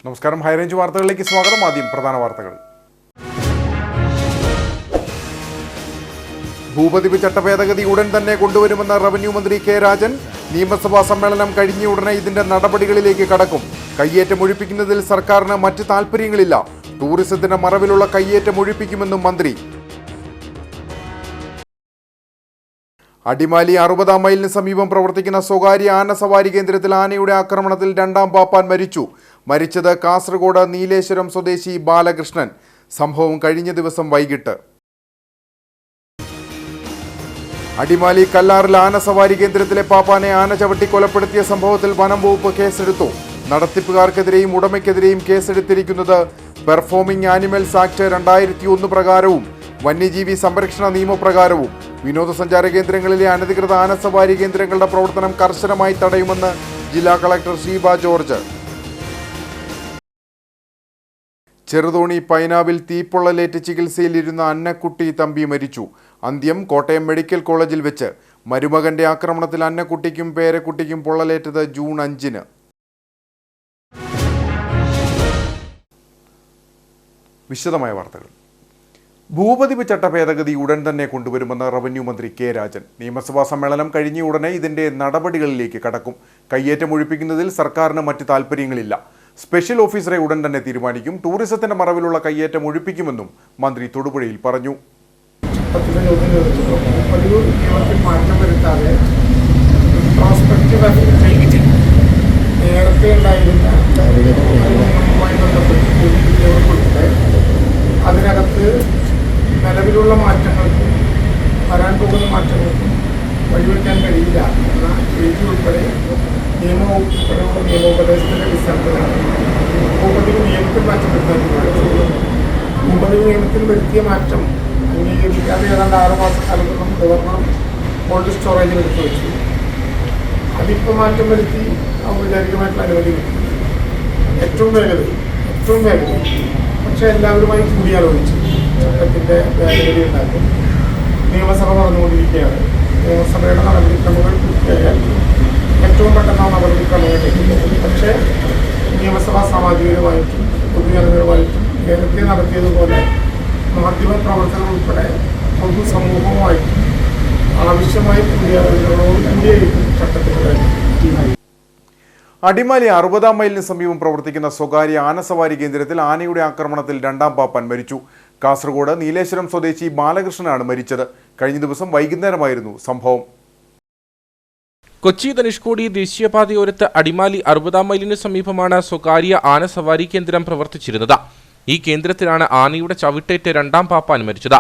നമസ്കാരം, ഹൈറേഞ്ച് വാർത്തകളിലേക്ക് സ്വാഗതം. ആദ്യം പ്രധാന വാർത്തകൾ. ഭൂപതിവ് ചട്ടഭേദഗതി ഉടൻ തന്നെ കൊണ്ടുവരുമെന്ന റവന്യൂ മന്ത്രി കെ രാജൻ. നിയമസഭാ സമ്മേളനം കഴിഞ്ഞ ഉടനെ ഇതിന്റെ നടപടികളിലേക്ക് കടക്കും. കയ്യേറ്റം ഒഴിപ്പിക്കുന്നതിൽ സർക്കാരിന് മറ്റ് താൽപ്പര്യങ്ങളില്ല. ടൂറിസത്തിന്റെ മറവിലുള്ള കയ്യേറ്റം ഒഴിപ്പിക്കുമെന്നും മന്ത്രി. അടിമാലി 60-ാം മൈലിന് സമീപം പ്രവർത്തിക്കുന്ന സ്വകാര്യ ആന സവാരി കേന്ദ്രത്തിൽ ആനയുടെ ആക്രമണത്തിൽ 2ാം പാപ്പാൻ മരിച്ചു. മരിച്ചത് കാസർഗോഡ് നീലേശ്വരം സ്വദേശി ബാലകൃഷ്ണൻ. സംഭവം കഴിഞ്ഞ ദിവസം വൈകിട്ട്. അടിമാലി കല്ലാറിൽ ആന സവാരി കേന്ദ്രത്തിലെ പാപ്പാനെ ആന ചവിട്ടി കൊലപ്പെടുത്തിയ സംഭവത്തിൽ വനം വകുപ്പ് കേസെടുത്തു. നടത്തിപ്പുകാർക്കെതിരെയും ഉടമയ്ക്കെതിരെയും കേസെടുത്തിരിക്കുന്നത് പെർഫോമിംഗ് ആനിമൽസ് ആക്ട് 2001 പ്രകാരവും വന്യജീവി സംരക്ഷണ നിയമപ്രകാരവും. വിനോദസഞ്ചാര കേന്ദ്രങ്ങളിലെ അനധികൃത ആന സവാരി കേന്ദ്രങ്ങളുടെ പ്രവർത്തനം കർശനമായി തടയുമെന്ന് ജില്ലാ കളക്ടർ ഷീബ ജോർജ്. ചെറുതോണി പൈനാവിൽ തീപ്പൊള്ളലേറ്റ് ചികിത്സയിലിരുന്ന അന്നക്കുട്ടി തമ്പി മരിച്ചു. അന്ത്യം കോട്ടയം മെഡിക്കൽ കോളേജിൽ വെച്ച്. മരുമകന്റെ ആക്രമണത്തിൽ അന്നക്കുട്ടിക്കും പേരക്കുട്ടിക്കും പൊള്ളലേറ്റത് ജൂൺ 5-ന്. വിശദമായ വാർത്തകൾ. ഭൂപതിവ് ചട്ടഭേദഗതി ഉടൻ തന്നെ കൊണ്ടുവരുമെന്ന് റവന്യൂ മന്ത്രി കെ രാജൻ. നിയമസഭാ സമ്മേളനം കഴിഞ്ഞ ഉടനെ ഇതിന്റെ നടപടികളിലേക്ക് കടക്കും. കയ്യേറ്റം ഒഴിപ്പിക്കുന്നതിൽ സർക്കാരിന് മറ്റ് താൽപ്പര്യങ്ങളില്ല. സ്പെഷ്യൽ ഓഫീസറെ ഉടൻ തന്നെ തീരുമാനിക്കും. ടൂറിസത്തിന്റെ മറവിലുള്ള കയ്യേറ്റം ഒഴിപ്പിക്കുമെന്നും മന്ത്രി തൊടുപുഴയിൽ പറഞ്ഞു. അതിനകത്ത് നിലവിലുള്ള മാറ്റങ്ങൾക്കും വരാൻ പോകുന്ന മാറ്റങ്ങൾക്കും വഴിവെക്കാൻ കഴിയില്ല എന്ന എഴുതി ഉൾപ്പെടെ നിയമോപകരണ നിയമോപദേശത്തിന്റെ അടിസ്ഥാനത്തിലാണ് ഭൂപതിവ് നിയമത്തിൽ മാറ്റം വരുത്താൻ തീരുമാനിച്ചത്. ഭൂപതിവ് നിയമത്തിൽ വരുത്തിയ മാറ്റം അംഗീകരിക്കാതെ ഏതാണ്ട് 6 മാസക്കാലത്തോളം ഗവർണർ കോൾഡ് സ്റ്റോറേജിൽ എടുത്തു വെച്ചു. അതിപ്പോൾ മാറ്റം വരുത്തി ഔപചാരികമായിട്ടുള്ള അനുമതി കിട്ടി. ഏറ്റവും വേഗത പക്ഷേ എല്ലാവരുമായി കൂടിയാലോചിച്ചു ചട്ടത്തിൻ്റെ ഭേദഗതി ഉണ്ടാക്കും. നിയമസഭ നടന്നുകൊണ്ടിരിക്കുകയാണ്. നിയമസഭയുടെ നടപടിക്രമങ്ങൾ പൂർത്തിയായാൽ ഏറ്റവും പെട്ടെന്ന് നടപടിക്രമങ്ങളിലേക്ക് പോകും. പക്ഷേ നിയമസഭാ സാമാജികരുമായിട്ടും പൊതുജനങ്ങളുമായിട്ടും നേരത്തെ നടത്തിയതുപോലെ മാധ്യമ പ്രവർത്തകർ ഉൾപ്പെടെ പൊതുസമൂഹവുമായിട്ടും ആവശ്യമായി കൂടിയാലോചനകളോടുകൂടിയായിരിക്കും ചട്ടത്തിൻ്റെ. അടിമാലി 60-ാം മൈലിന് സമീപം പ്രവർത്തിക്കുന്ന സ്വകാര്യ ആന സവാരി കേന്ദ്രത്തിൽ ആനയുടെ ആക്രമണത്തിൽ 2ാം പാപ്പാൻ മരിച്ചു. കാസർഗോഡ് നീലേശ്വരം സ്വദേശി ബാലകൃഷ്ണനാണ് മരിച്ചത്. കഴിഞ്ഞ ദിവസം വൈകുന്നേരമായിരുന്നു സംഭവം. കൊച്ചി ധനുഷ്കോടി ദേശീയപാതയോരത്ത് അടിമാലി 60-ാം മൈലിന് സമീപമാണ് സ്വകാര്യ ആന സവാരി കേന്ദ്രം പ്രവർത്തിച്ചിരുന്നത്. ഈ കേന്ദ്രത്തിലാണ് ആനയുടെ ചവിട്ടേറ്റ് 2ാം പാപ്പാൻ മരിച്ചത്.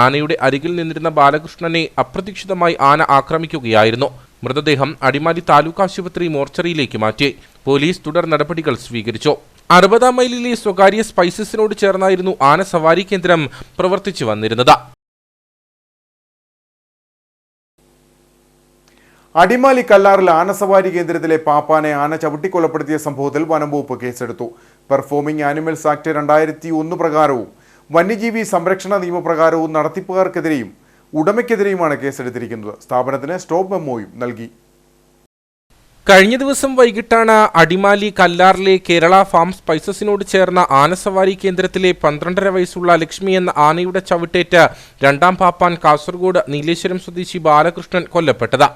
ആനയുടെ അരികിൽ നിന്നിരുന്ന ബാലകൃഷ്ണനെ അപ്രതീക്ഷിതമായി ആന ആക്രമിക്കുകയായിരുന്നു. മൃതദേഹം അടിമാലി താലൂക്ക് ആശുപത്രി മോർച്ചറിയിലേക്ക് മാറ്റി. പോലീസ് തുടർ നടപടികൾ സ്വീകരിച്ചു. 60-ാം മൈലിലെ സ്വകാര്യ സ്പൈസസിനോട് ചേർന്നായിരുന്നു ആന സവാരി കേന്ദ്രം പ്രവർത്തിച്ചു വന്നിരുന്നത്. അടിമാലി കല്ലാറിൽ ആന സവാരി കേന്ദ്രത്തിലെ പാപ്പാനെ ആന ചവിട്ടിക്കൊലപ്പെടുത്തിയ സംഭവത്തിൽ വനം വകുപ്പ് കേസെടുത്തു. പെർഫോമിംഗ് ആനിമൽസ് ആക്ട് 2001 പ്രകാരവും വന്യജീവി സംരക്ഷണ നിയമപ്രകാരവും നടത്തിപ്പുകാർക്കെതിരെയും ഉടമയ്ക്കെതിരെയുമാണ് കേസെടുത്തിരിക്കുന്നത്. സ്ഥാപനത്തിന് സ്റ്റോപ്പ് മെമ്മോയും നൽകി. കഴിഞ്ഞ ദിവസം വൈകിട്ടാണ് അടിമാലി കല്ലാറിലെ കേരള ഫാം സ്പൈസസിനോട് ചേർന്ന ആനസവാരി കേന്ദ്രത്തിലെ 12.5 വയസ്സുള്ള ലക്ഷ്മി എന്ന ആനയുടെ ചവിട്ടേറ്റ് 2ാം പാപ്പാൻ കാസർഗോഡ് നീലേശ്വരം സ്വദേശി ബാലകൃഷ്ണൻ കൊല്ലപ്പെട്ടത്.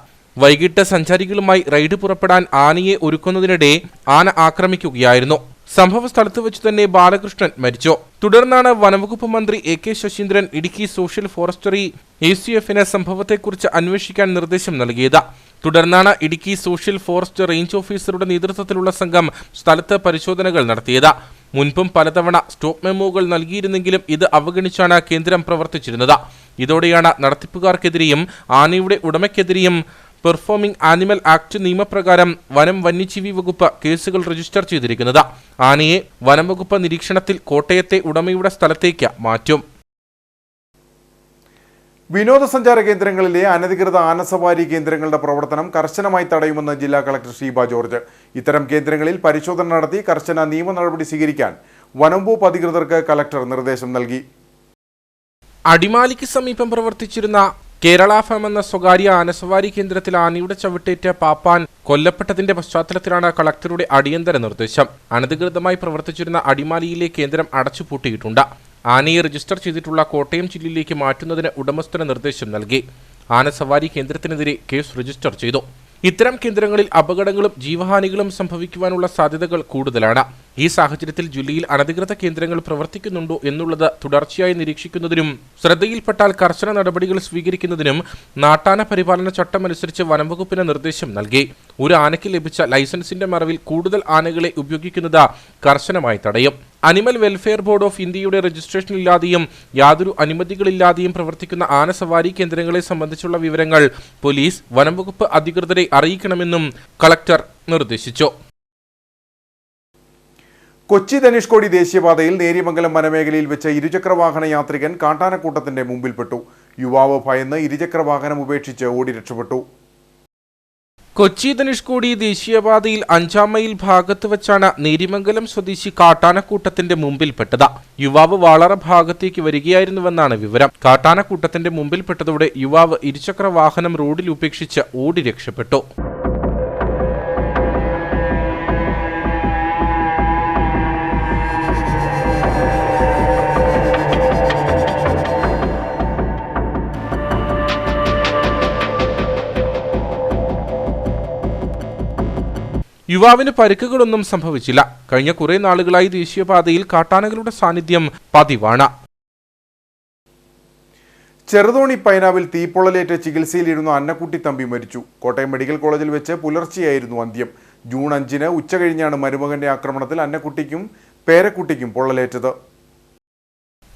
വൈകിട്ട് സഞ്ചാരികളുമായി റൈഡ് പുറപ്പെടാൻ ആനയെ ഒരുക്കുന്നതിനിടെ ആന ആക്രമിക്കുകയായിരുന്നു. സംഭവ സ്ഥലത്ത് വെച്ച് തന്നെ ബാലകൃഷ്ണൻ മരിച്ചു. തുടർന്നാണ് വനംവകുപ്പ് മന്ത്രി AK Saseendran Idukki social forestry ACFന് സംഭവത്തെക്കുറിച്ച് അന്വേഷിക്കാൻ നിർദ്ദേശം നൽകിയത്. തുടർന്നാണ് ഇടുക്കി സോഷ്യൽ ഫോറസ്റ്റ് റേഞ്ച് ഓഫീസറുടെ നേതൃത്വത്തിലുള്ള സംഘം സ്ഥലത്ത് പരിശോധനകൾ നടത്തിയത്. മുൻപും പലതവണ സ്റ്റോപ്പ് മെമ്മോകൾ നൽകിയിരുന്നെങ്കിലും ഇത് അവഗണിച്ചാണ് കേന്ദ്രം പ്രവർത്തിച്ചിരുന്നത്. ഇതോടെയാണ് നടത്തിപ്പുകാർക്കെതിരെയും ആനയുടെ ഉടമയ്ക്കെതിരെയും പെർഫോമിംഗ് ആനിമൽ ആക്ട് നിയമപ്രകാരം വനം വന്യജീവി വകുപ്പ് കേസുകൾ രജിസ്റ്റർ ചെയ്തിരിക്കുന്നത്. ആനയെ വനം വകുപ്പ് നിരീക്ഷണത്തിൽ കോട്ടയത്തെ ഉടമയുടെ സ്ഥലത്തേക്ക് മാറ്റും. വിനോദസഞ്ചാര കേന്ദ്രങ്ങളിലെ അനധികൃത ആനസവാരി കേന്ദ്രങ്ങളുടെ പ്രവർത്തനം കർശനമായി തടയുമെന്ന് ജില്ലാ കളക്ടർ ഷീബ ജോർജ്. ഇത്തരം കേന്ദ്രങ്ങളിൽ പരിശോധന നടത്തി കർശന നിയമ നടപടി സ്വീകരിക്കാൻ വനംവകുപ്പ് അധികൃതർക്ക് കളക്ടർ നിർദ്ദേശം നൽകി. അടിമാലിക്ക് സമീപം പ്രവർത്തിച്ചിരുന്ന കേരള ഫാം എന്ന സ്വകാര്യ ആനസവാരി കേന്ദ്രത്തിൽ ആനയുടെ ചവിട്ടേറ്റ പാപ്പാൻ കൊല്ലപ്പെട്ടതിന്റെ പശ്ചാത്തലത്തിലാണ് കളക്ടറുടെ അടിയന്തര നിർദ്ദേശം. അനധികൃതമായി പ്രവർത്തിച്ചിരുന്ന അടിമാലിയിലെ കേന്ദ്രം അടച്ചുപൂട്ടിയിട്ടുണ്ട്. ആനയെ രജിസ്റ്റർ ചെയ്തിട്ടുള്ള കോട്ടയം ജില്ലയിലേക്ക് മാറ്റുന്നതിന് ഉടമസ്ഥന് നിർദ്ദേശം നൽകി. ആനസവാരി കേന്ദ്രത്തിനെതിരെ കേസ് രജിസ്റ്റർ ചെയ്തു. ഇത്തരം കേന്ദ്രങ്ങളിൽ അപകടങ്ങളും ജീവഹാനികളും സംഭവിക്കുവാനുള്ള സാധ്യതകൾ കൂടുതലാണ്. ഈ സാഹചര്യത്തിൽ ജില്ലയിൽ അനധികൃത കേന്ദ്രങ്ങൾ പ്രവർത്തിക്കുന്നുണ്ടോ എന്നുള്ളത് തുടർച്ചയായി നിരീക്ഷിക്കുന്നതിനും ശ്രദ്ധയിൽപ്പെട്ടാൽ കർശന നടപടികൾ സ്വീകരിക്കുന്നതിനും നാട്ടാന പരിപാലന ചട്ടമനുസരിച്ച് വനംവകുപ്പിന് നിർദ്ദേശം നൽകി. ഒരു ആനയ്ക്ക് ലഭിച്ച ലൈസൻസിന്റെ മറവിൽ കൂടുതൽ ആനകളെ ഉപയോഗിക്കുന്നത് കർശനമായി തടയും. അനിമൽ വെൽഫെയർ ബോർഡ് ഓഫ് ഇന്ത്യയുടെ രജിസ്ട്രേഷൻ ഇല്ലാതെയും യാതൊരു അനുമതികളില്ലാതെയും പ്രവർത്തിക്കുന്ന ആനസവാരി കേന്ദ്രങ്ങളെ സംബന്ധിച്ചുള്ള വിവരങ്ങൾ പോലീസ്, വനംവകുപ്പ് അധികൃതരെ അറിയിക്കണമെന്നും കളക്ടർ നിർദ്ദേശിച്ചു. കൊച്ചി ധനുഷ്കോടി ദേശീയപാതയിൽ നേര്യമംഗലം വനമേഖലയിൽ വെച്ച് ഇരുചക്രവാഹന യാത്രികൻ കാട്ടാനക്കൂട്ടത്തിന്റെ മുമ്പിൽപ്പെട്ടു. യുവാവ് ഭയന്ന് ഇരുചക്രവാഹനം ഉപേക്ഷിച്ച് ഓടി രക്ഷപ്പെട്ടു. കൊച്ചി ധനുഷ്കോടി ദേശീയപാതയിൽ 5-ാം മൈൽ ഭാഗത്ത് വെച്ചാണ് നേര്യമംഗലം സ്വദേശി കാട്ടാനക്കൂട്ടത്തിന്റെ മുമ്പിൽപ്പെട്ടത്. യുവാവ് വാളറ ഭാഗത്തേക്ക് വരികയായിരുന്നുവെന്നാണ് വിവരം. കാട്ടാനക്കൂട്ടത്തിന്റെ മുമ്പിൽപ്പെട്ടതോടെ യുവാവ് ഇരുചക്ര വാഹനം റോഡിൽ ഉപേക്ഷിച്ച് ഓടി രക്ഷപ്പെട്ടു. യുവാവിന് പരിക്കുകളൊന്നും സംഭവിച്ചില്ല. കഴിഞ്ഞ കുറെ നാളുകളായി ദേശീയപാതയിൽ കാട്ടാനകളുടെ സാന്നിധ്യം പതിവാണ്. ചെറുതോണി പൈനാവിൽ തീപ്പൊള്ളലേറ്റ് ചികിത്സയിലിരുന്ന അന്നക്കുട്ടി തമ്പി മരിച്ചു. കോട്ടയം മെഡിക്കൽ കോളേജിൽ വെച്ച് പുലർച്ചെയായിരുന്നു അന്ത്യം. ജൂൺ 5-ന് ഉച്ചകഴിഞ്ഞാണ് മരുമകന്റെ ആക്രമണത്തിൽ അന്നക്കുട്ടിക്കും പേരക്കുട്ടിക്കും പൊള്ളലേറ്റത്.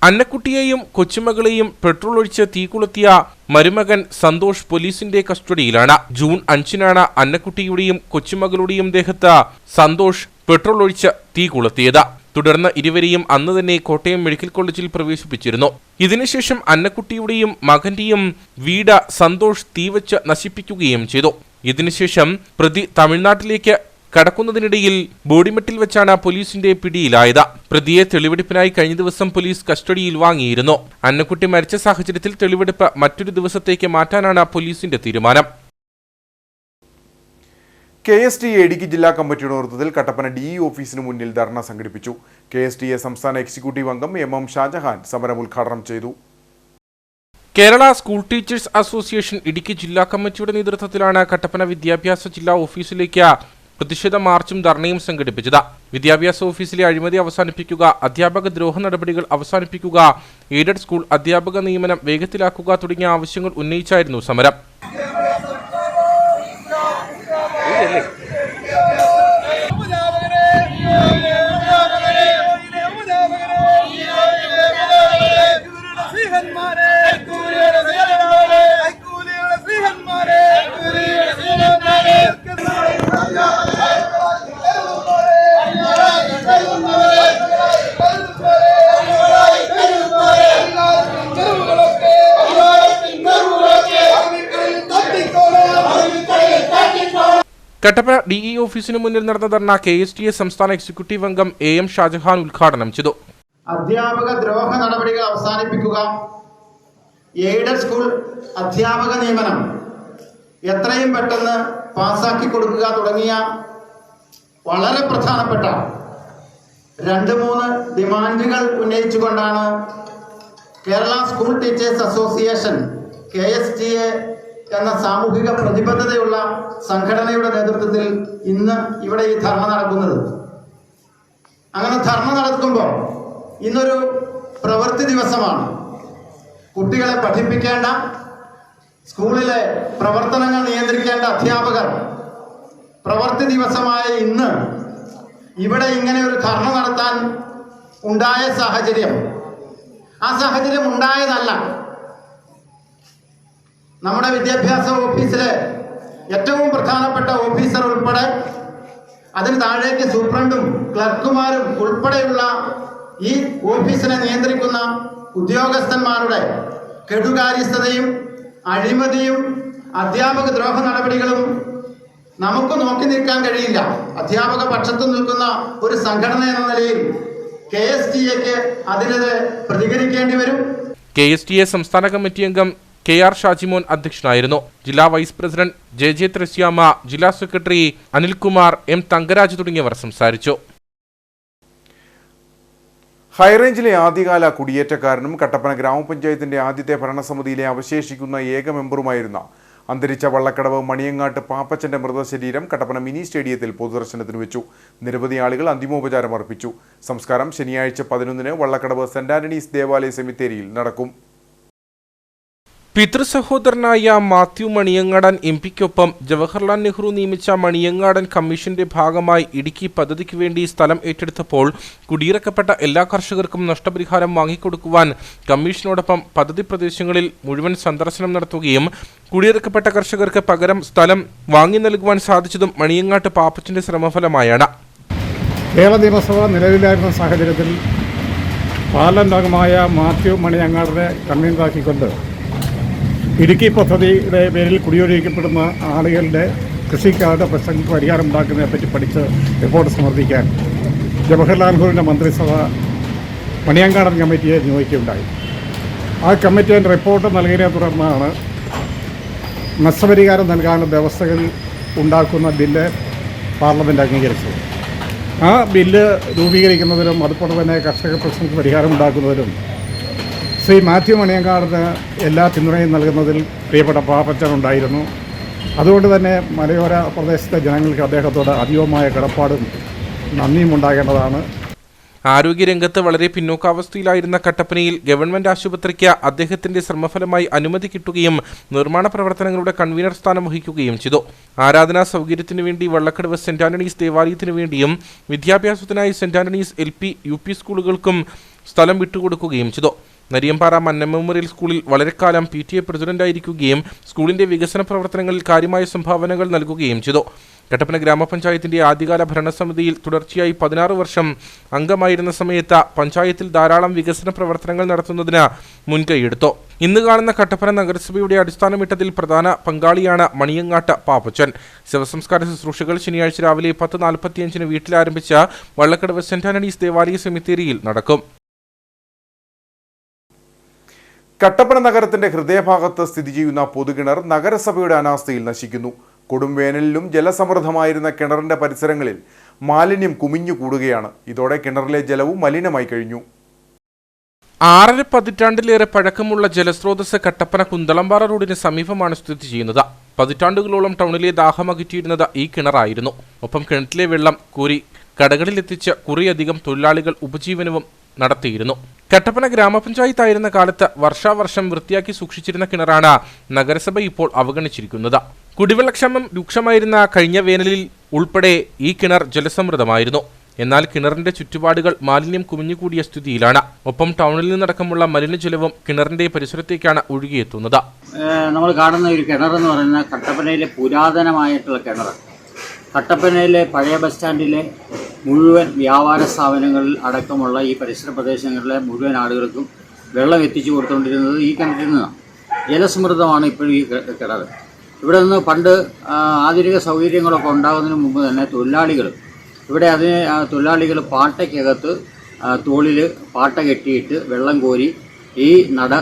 അന്നക്കുട്ടിയെയും കൊച്ചുമകളെയും പെട്രോൾ ഒഴിച്ച് തീ കൊളുത്തിയ മരുമകൻ സന്തോഷ് പോലീസിന്റെ കസ്റ്റഡിയിലാണ്. ജൂൺ 5-നാണ് അന്നക്കുട്ടിയുടെയും കൊച്ചുമകളുടെയും ദേഹത്ത് സന്തോഷ് പെട്രോൾ ഒഴിച്ച് തീ കൊളുത്തിയത്. തുടർന്ന് ഇരുവരെയും അന്ന് തന്നെ കോട്ടയം മെഡിക്കൽ കോളേജിൽ പ്രവേശിപ്പിച്ചിരുന്നു. ഇതിനുശേഷം അന്നക്കുട്ടിയുടെയും മകന്റെയും വീട് സന്തോഷ് തീവച്ച് നശിപ്പിക്കുകയും ചെയ്തു. ഇതിനുശേഷം പ്രതി തമിഴ്നാട്ടിലേക്ക് കടക്കുന്നതിനിടയിൽ ബോഡിമെട്ടിൽ വെച്ചാണ് പോലീസിന്റെ പിടിയിലായത്. പ്രതിയെ തെളിവെടുപ്പിനായി കഴിഞ്ഞ ദിവസം പോലീസ് കസ്റ്റഡിയിൽ വാങ്ങിയിരുന്നു. അന്നക്കുട്ടി മരിച്ച സാഹചര്യത്തിൽ തെളിവെടുപ്പ് മറ്റൊരു ദിവസത്തേക്ക് മാറ്റാനാണ് പോലീസിന്റെ തീരുമാനം. KSTA ഇടുക്കി ജില്ലാ കമ്മിറ്റിയുടെ നേതൃത്വത്തിൽ കട്ടപ്പന DE ഓഫീസിന് മുന്നിൽ ധർണ സംഘടിപ്പിച്ചു. KSTA സംസ്ഥാന എക്സിക്യൂട്ടീവ് അംഗം MM ഷാജഹാൻ സമരം ഉദ്ഘാടനം ചെയ്തു. Kerala school teachers association Idukki ജില്ലാ കമ്മിറ്റിയുടെ നേതൃത്വത്തിലാണ് കട്ടപ്പന വിദ്യാഭ്യാസ ജില്ലാ ഓഫീസിലേക്ക് പ്രതിഷേധ മാർച്ചും ധർണയും സംഘടിപ്പിച്ചത്. വിദ്യാഭ്യാസ ഓഫീസിലെ അഴിമതി അവസാനിപ്പിക്കുക, അധ്യാപക ദ്രോഹ നടപടികൾ അവസാനിപ്പിക്കുക, എയ്ഡഡ് സ്കൂൾ അധ്യാപക നിയമനം വേഗത്തിലാക്കുക തുടങ്ങിയ ആവശ്യങ്ങൾ ഉന്നയിച്ചായിരുന്നു സമരം. കട്ടപ്പന DE ഓഫീസിന് മുന്നിൽ നടന്ന ധർണ KSTA സംസ്ഥാന എക്സിക്യൂട്ടീവ് അംഗം AM ഷാജഹാൻ ഉദ്ഘാടനം ചെയ്തു. അധ്യാപക ദ്രോഹ നടപടികൾ അവസാനിപ്പിക്കുക, എയ്ഡഡ് സ്കൂൾ അധ്യാപക നിയമനം എത്രയും പെട്ടെന്ന് പാസാക്കി കൊടുക്കുക തുടങ്ങിയ വളരെ പ്രധാനപ്പെട്ട 2-3 ഡിമാൻഡുകൾ ഉന്നയിച്ചുകൊണ്ടാണ് Kerala school teachers association KSTA എന്ന സാമൂഹിക പ്രതിബദ്ധതയുള്ള സംഘടനയുടെ നേതൃത്വത്തിൽ ഇന്ന് ഇവിടെ ഈ ധർണ നടക്കുന്നത്. അങ്ങനെ ധർണ നടക്കുമ്പോൾ ഇന്നൊരു പ്രവൃത്തി ദിവസമാണ്. കുട്ടികളെ പഠിപ്പിക്കേണ്ട, സ്കൂളിലെ പ്രവർത്തനങ്ങൾ നിയന്ത്രിക്കേണ്ട അധ്യാപകർ പ്രവൃത്തി ദിവസമായ ഇന്ന് ഇവിടെ ഇങ്ങനെ ഒരു ധർണ നടത്താൻ ഉണ്ടായ സാഹചര്യം, ആ സാഹചര്യം ഉണ്ടായതല്ല. നമ്മുടെ വിദ്യാഭ്യാസ ഓഫീസിലെ ഏറ്റവും പ്രധാനപ്പെട്ട ഓഫീസർ ഉൾപ്പെടെ അതിന് താഴേക്ക് സൂപ്രണ്ടും ക്ലർക്കുമാരും ഉൾപ്പെടെയുള്ള ഈ ഓഫീസിനെ നിയന്ത്രിക്കുന്ന ഉദ്യോഗസ്ഥന്മാരുടെ കെടുകാര്യസ്ഥതയും അഴിമതിയും അധ്യാപക ദ്രോഹ നടപടികളും നമുക്ക് നോക്കി നിൽക്കാൻ കഴിയില്ല. അധ്യാപക പക്ഷത്ത് നിൽക്കുന്ന ഒരു സംഘടന എന്ന നിലയിൽ KSTA അതിനെതിരെ പ്രതികരിക്കേണ്ടി വരും. KSTA സംസ്ഥാന കമ്മിറ്റി അംഗം KR ഷാജിമോൻ അധ്യക്ഷനായിരുന്നു. ജില്ലാ വൈസ് പ്രസിഡന്റ് JJ ത്രസ്യാമ, ജില്ലാ സെക്രട്ടറി അനിൽകുമാർ, M തങ്കരാജ് തുടങ്ങിയവർ സംസാരിച്ചു. ഹൈറേഞ്ചിലെ ആദ്യകാല കുടിയേറ്റക്കാരനും കട്ടപ്പന ഗ്രാമപഞ്ചായത്തിന്റെ ആദ്യത്തെ ഭരണസമിതിയിലെ അവശേഷിക്കുന്ന ഏക മെമ്പറുമായിരുന്ന അന്തരിച്ച വള്ളക്കടവ് മണിയങ്ങാട്ട് പാപ്പച്ചന്റെ മൃതശരീരം കട്ടപ്പന മിനി സ്റ്റേഡിയത്തിൽ പൊതുദർശനത്തിന് വെച്ചു. നിരവധി ആളുകൾ അന്തിമോപചാരം അർപ്പിച്ചു. സംസ്കാരം ശനിയാഴ്ച 11-ന് വള്ളക്കടവ് സെന്റ് ആന്റണീസ് ദേവാലയ സെമിത്തേരിയിൽ നടക്കും. പിതൃസഹോദരനായ മാത്യു മണിയങ്ങാടൻ MPക്കൊപ്പം ജവഹർലാൽ നെഹ്റു നിയമിച്ച മണിയങ്ങാടൻ കമ്മീഷന്റെ ഭാഗമായി ഇടുക്കി പദ്ധതിക്ക് വേണ്ടി സ്ഥലം ഏറ്റെടുത്തപ്പോൾ കുടിയിറക്കപ്പെട്ട എല്ലാ കർഷകർക്കും നഷ്ടപരിഹാരം വാങ്ങിക്കൊടുക്കുവാൻ കമ്മീഷനോടൊപ്പം പദ്ധതി പ്രദേശങ്ങളിൽ മുഴുവൻ സന്ദർശനം നടത്തുകയും കുടിയിറക്കപ്പെട്ട കർഷകർക്ക് പകരം സ്ഥലം വാങ്ങി നൽകുവാൻ സാധിച്ചതും മണിയങ്ങാട്ട് പാപ്പച്ചന്റെ ശ്രമഫലമായാണ്. കേരള നിയമസഭ നിലവിലായിരുന്ന സാഹചര്യത്തിൽ പാർലമെന്റ് അംഗമായ മാത്യു മണിയങ്ങാടിനെ കൺവീനറാക്കിക്കൊണ്ട് ഇടുക്കി പദ്ധതിയുടെ പേരിൽ കുടിയൊഴിക്കപ്പെടുന്ന ആളുകളുടെ കൃഷിക്കാരുടെ പ്രശ്നങ്ങൾക്ക് പരിഹാരം ഉണ്ടാക്കുന്നതിനെപ്പറ്റി പഠിച്ച് റിപ്പോർട്ട് സമർപ്പിക്കാൻ ജവഹർലാൽ നെഹ്റുവിൻ്റെ മന്ത്രിസഭ മണിയങ്ങാടൻ കമ്മിറ്റിയെ നിയോഗിക്കുകയുണ്ടായി. ആ കമ്മിറ്റിയുടെ റിപ്പോർട്ട് നൽകിയതിനെ തുടർന്നാണ് നഷ്ടപരിഹാരം നൽകാനുള്ള വ്യവസ്ഥകൾ ഉണ്ടാക്കുന്ന ബില്ല് പാർലമെൻറ്റ് അംഗീകരിച്ചത്. ആ ബില്ല് രൂപീകരിക്കുന്നതിനും അതുപോലെ തന്നെ കർഷക പ്രശ്നങ്ങൾക്ക് പരിഹാരം ഉണ്ടാക്കുന്നതിനും ശ്രീ മാത്യു മണിയങ്ങാടിന് എല്ലാ പിന്തുണയും നൽകുന്നതിൽ പ്രിയപ്പെട്ട പാപ്പച്ചനുണ്ടായിരുന്നു. അതുകൊണ്ട് തന്നെ മലയോര പ്രദേശത്തെ ജനങ്ങൾക്ക് അദ്ദേഹത്തോട് അധികമായ കടപ്പാടും നന്ദിയും ഉണ്ടാകേണ്ടതാണ്. ആരോഗ്യരംഗത്ത് വളരെ പിന്നോക്കാവസ്ഥയിലായിരുന്ന കട്ടപ്പനയിൽ ഗവൺമെന്റ് ആശുപത്രിക്ക് അദ്ദേഹത്തിന്റെ ശ്രമഫലമായി അനുമതി കിട്ടുകയും നിർമ്മാണ പ്രവർത്തനങ്ങളുടെ കൺവീനർ സ്ഥാനം വഹിക്കുകയും ചെയ്തു. ആരാധനാ സൗകര്യത്തിനു വേണ്ടി വള്ളക്കടവ് സെന്റ് ആന്റണീസ് ദേവാലയത്തിനു വേണ്ടിയും വിദ്യാഭ്യാസത്തിനായി സെന്റ് ആന്റണീസ് LP UP സ്കൂളുകൾക്കും സ്ഥലം വിട്ടുകൊടുക്കുകയും ചെയ്തു. നരിയമ്പാറ മന്ന മെമ്മോറിയൽ സ്കൂളിൽ വളരെക്കാലം PTA പ്രസിഡന്റായിരിക്കുകയും സ്കൂളിന്റെ വികസന പ്രവർത്തനങ്ങളിൽ കാര്യമായ സംഭാവനകൾ നൽകുകയും ചെയ്തു. കട്ടപ്പന ഗ്രാമപഞ്ചായത്തിന്റെ ആദ്യകാല ഭരണസമിതിയിൽ തുടർച്ചയായി 16 വർഷം അംഗമായിരുന്ന സമയത്ത് പഞ്ചായത്തിൽ ധാരാളം വികസന പ്രവർത്തനങ്ങൾ നടത്തുന്നതിന് മുൻകൈയെടുത്തു. ഇന്ന് കാണുന്ന കട്ടപ്പന നഗരസഭയുടെ അടിസ്ഥാനമിട്ടതിൽ പ്രധാന പങ്കാളിയാണ് മണിയങ്ങാട്ട് പാപ്പച്ചൻ. ശവസംസ്കാര ശുശ്രൂഷകൾ ശനിയാഴ്ച രാവിലെ 10:45-ന് വീട്ടിലാരംഭിച്ച വള്ളക്കടവ് സെന്റ് ആന്റണീസ് ദേവാലയ സെമിത്തേരിയിൽ നടക്കും. കട്ടപ്പന നഗരത്തിന്റെ ഹൃദയഭാഗത്ത് സ്ഥിതി ചെയ്യുന്ന പൊതുകിണർ നഗരസഭയുടെ അനാസ്ഥയിൽ നശിക്കുന്നു. കൊടും വേനലിലും ജലസമൃദ്ധമായിരുന്ന കിണറിന്റെ പരിസരങ്ങളിൽ മാലിന്യം കുമിഞ്ഞുകൂടുകയാണ്. ഇതോടെ കിണറിലെ ജലവും മലിനമായി കഴിഞ്ഞു. 6.5 പതിറ്റാണ്ടിലേറെ പഴക്കമുള്ള ജലസ്രോതസ് കട്ടപ്പന കുന്തളംപാറ റോഡിന് സമീപമാണ് സ്ഥിതി ചെയ്യുന്നത്. പതിറ്റാണ്ടുകളോളം ടൗണിലെ ദാഹമകറ്റിയിരുന്നത് ഈ കിണറായിരുന്നു. ഒപ്പം കിണറ്റിലെ വെള്ളം കോരി കടകളിലെത്തിച്ച് കുറേയധികം തൊഴിലാളികൾ ഉപജീവനവും നടത്തിയിരുന്നു. കട്ടപ്പന ഗ്രാമപഞ്ചായത്തായിരുന്ന കാലത്ത് വർഷാവർഷം വൃത്തിയാക്കി സൂക്ഷിച്ചിരുന്ന കിണറാണ് നഗരസഭ ഇപ്പോൾ അവഗണിച്ചിരിക്കുന്നത്. കുടിവെള്ളക്ഷാമം രൂക്ഷമായിരുന്ന കഴിഞ്ഞ വേനലിൽ ഉൾപ്പെടെ ഈ കിണർ ജലസമൃദ്ധമായിരുന്നു. എന്നാൽ കിണറിന്റെ ചുറ്റുപാടുകൾ മാലിന്യം കുമിഞ്ഞുകൂടിയ സ്ഥിതിയിലാണ്. ഒപ്പം ടൗണിൽ നിന്നടക്കമുള്ള മലിനജലവും കിണറിന്റെ പരിസരത്തേക്കാണ് ഒഴുകിയെത്തുന്നത്. നമ്മൾ കാണുന്ന ഒരു കിണർ എന്ന് പറയുന്നത് കട്ടപ്പനയിലെ പുരാതനമായിട്ടുള്ള കിണർ. കട്ടപ്പനയിലെ പഴയ ബസ് സ്റ്റാൻഡിലെ മുഴുവൻ വ്യാപാര സ്ഥാപനങ്ങളിൽ അടക്കമുള്ള ഈ പരിസര പ്രദേശങ്ങളിലെ മുഴുവൻ ആളുകൾക്കും വെള്ളം എത്തിച്ചു കൊടുത്തുകൊണ്ടിരുന്നത് ഈ കിണറ്റിൽ നിന്നാണ്. ജലസമൃദ്ധമാണ് ഇപ്പോഴും ഈ കിണർ. ഇവിടെ നിന്ന് പണ്ട് ആധുനിക സൗകര്യങ്ങളൊക്കെ ഉണ്ടാകുന്നതിന് മുമ്പ് തന്നെ തൊഴിലാളികൾ പാട്ടയ്ക്കകത്ത് തോളിൽ പാട്ട കെട്ടിയിട്ട് വെള്ളം കോരി ഈ നട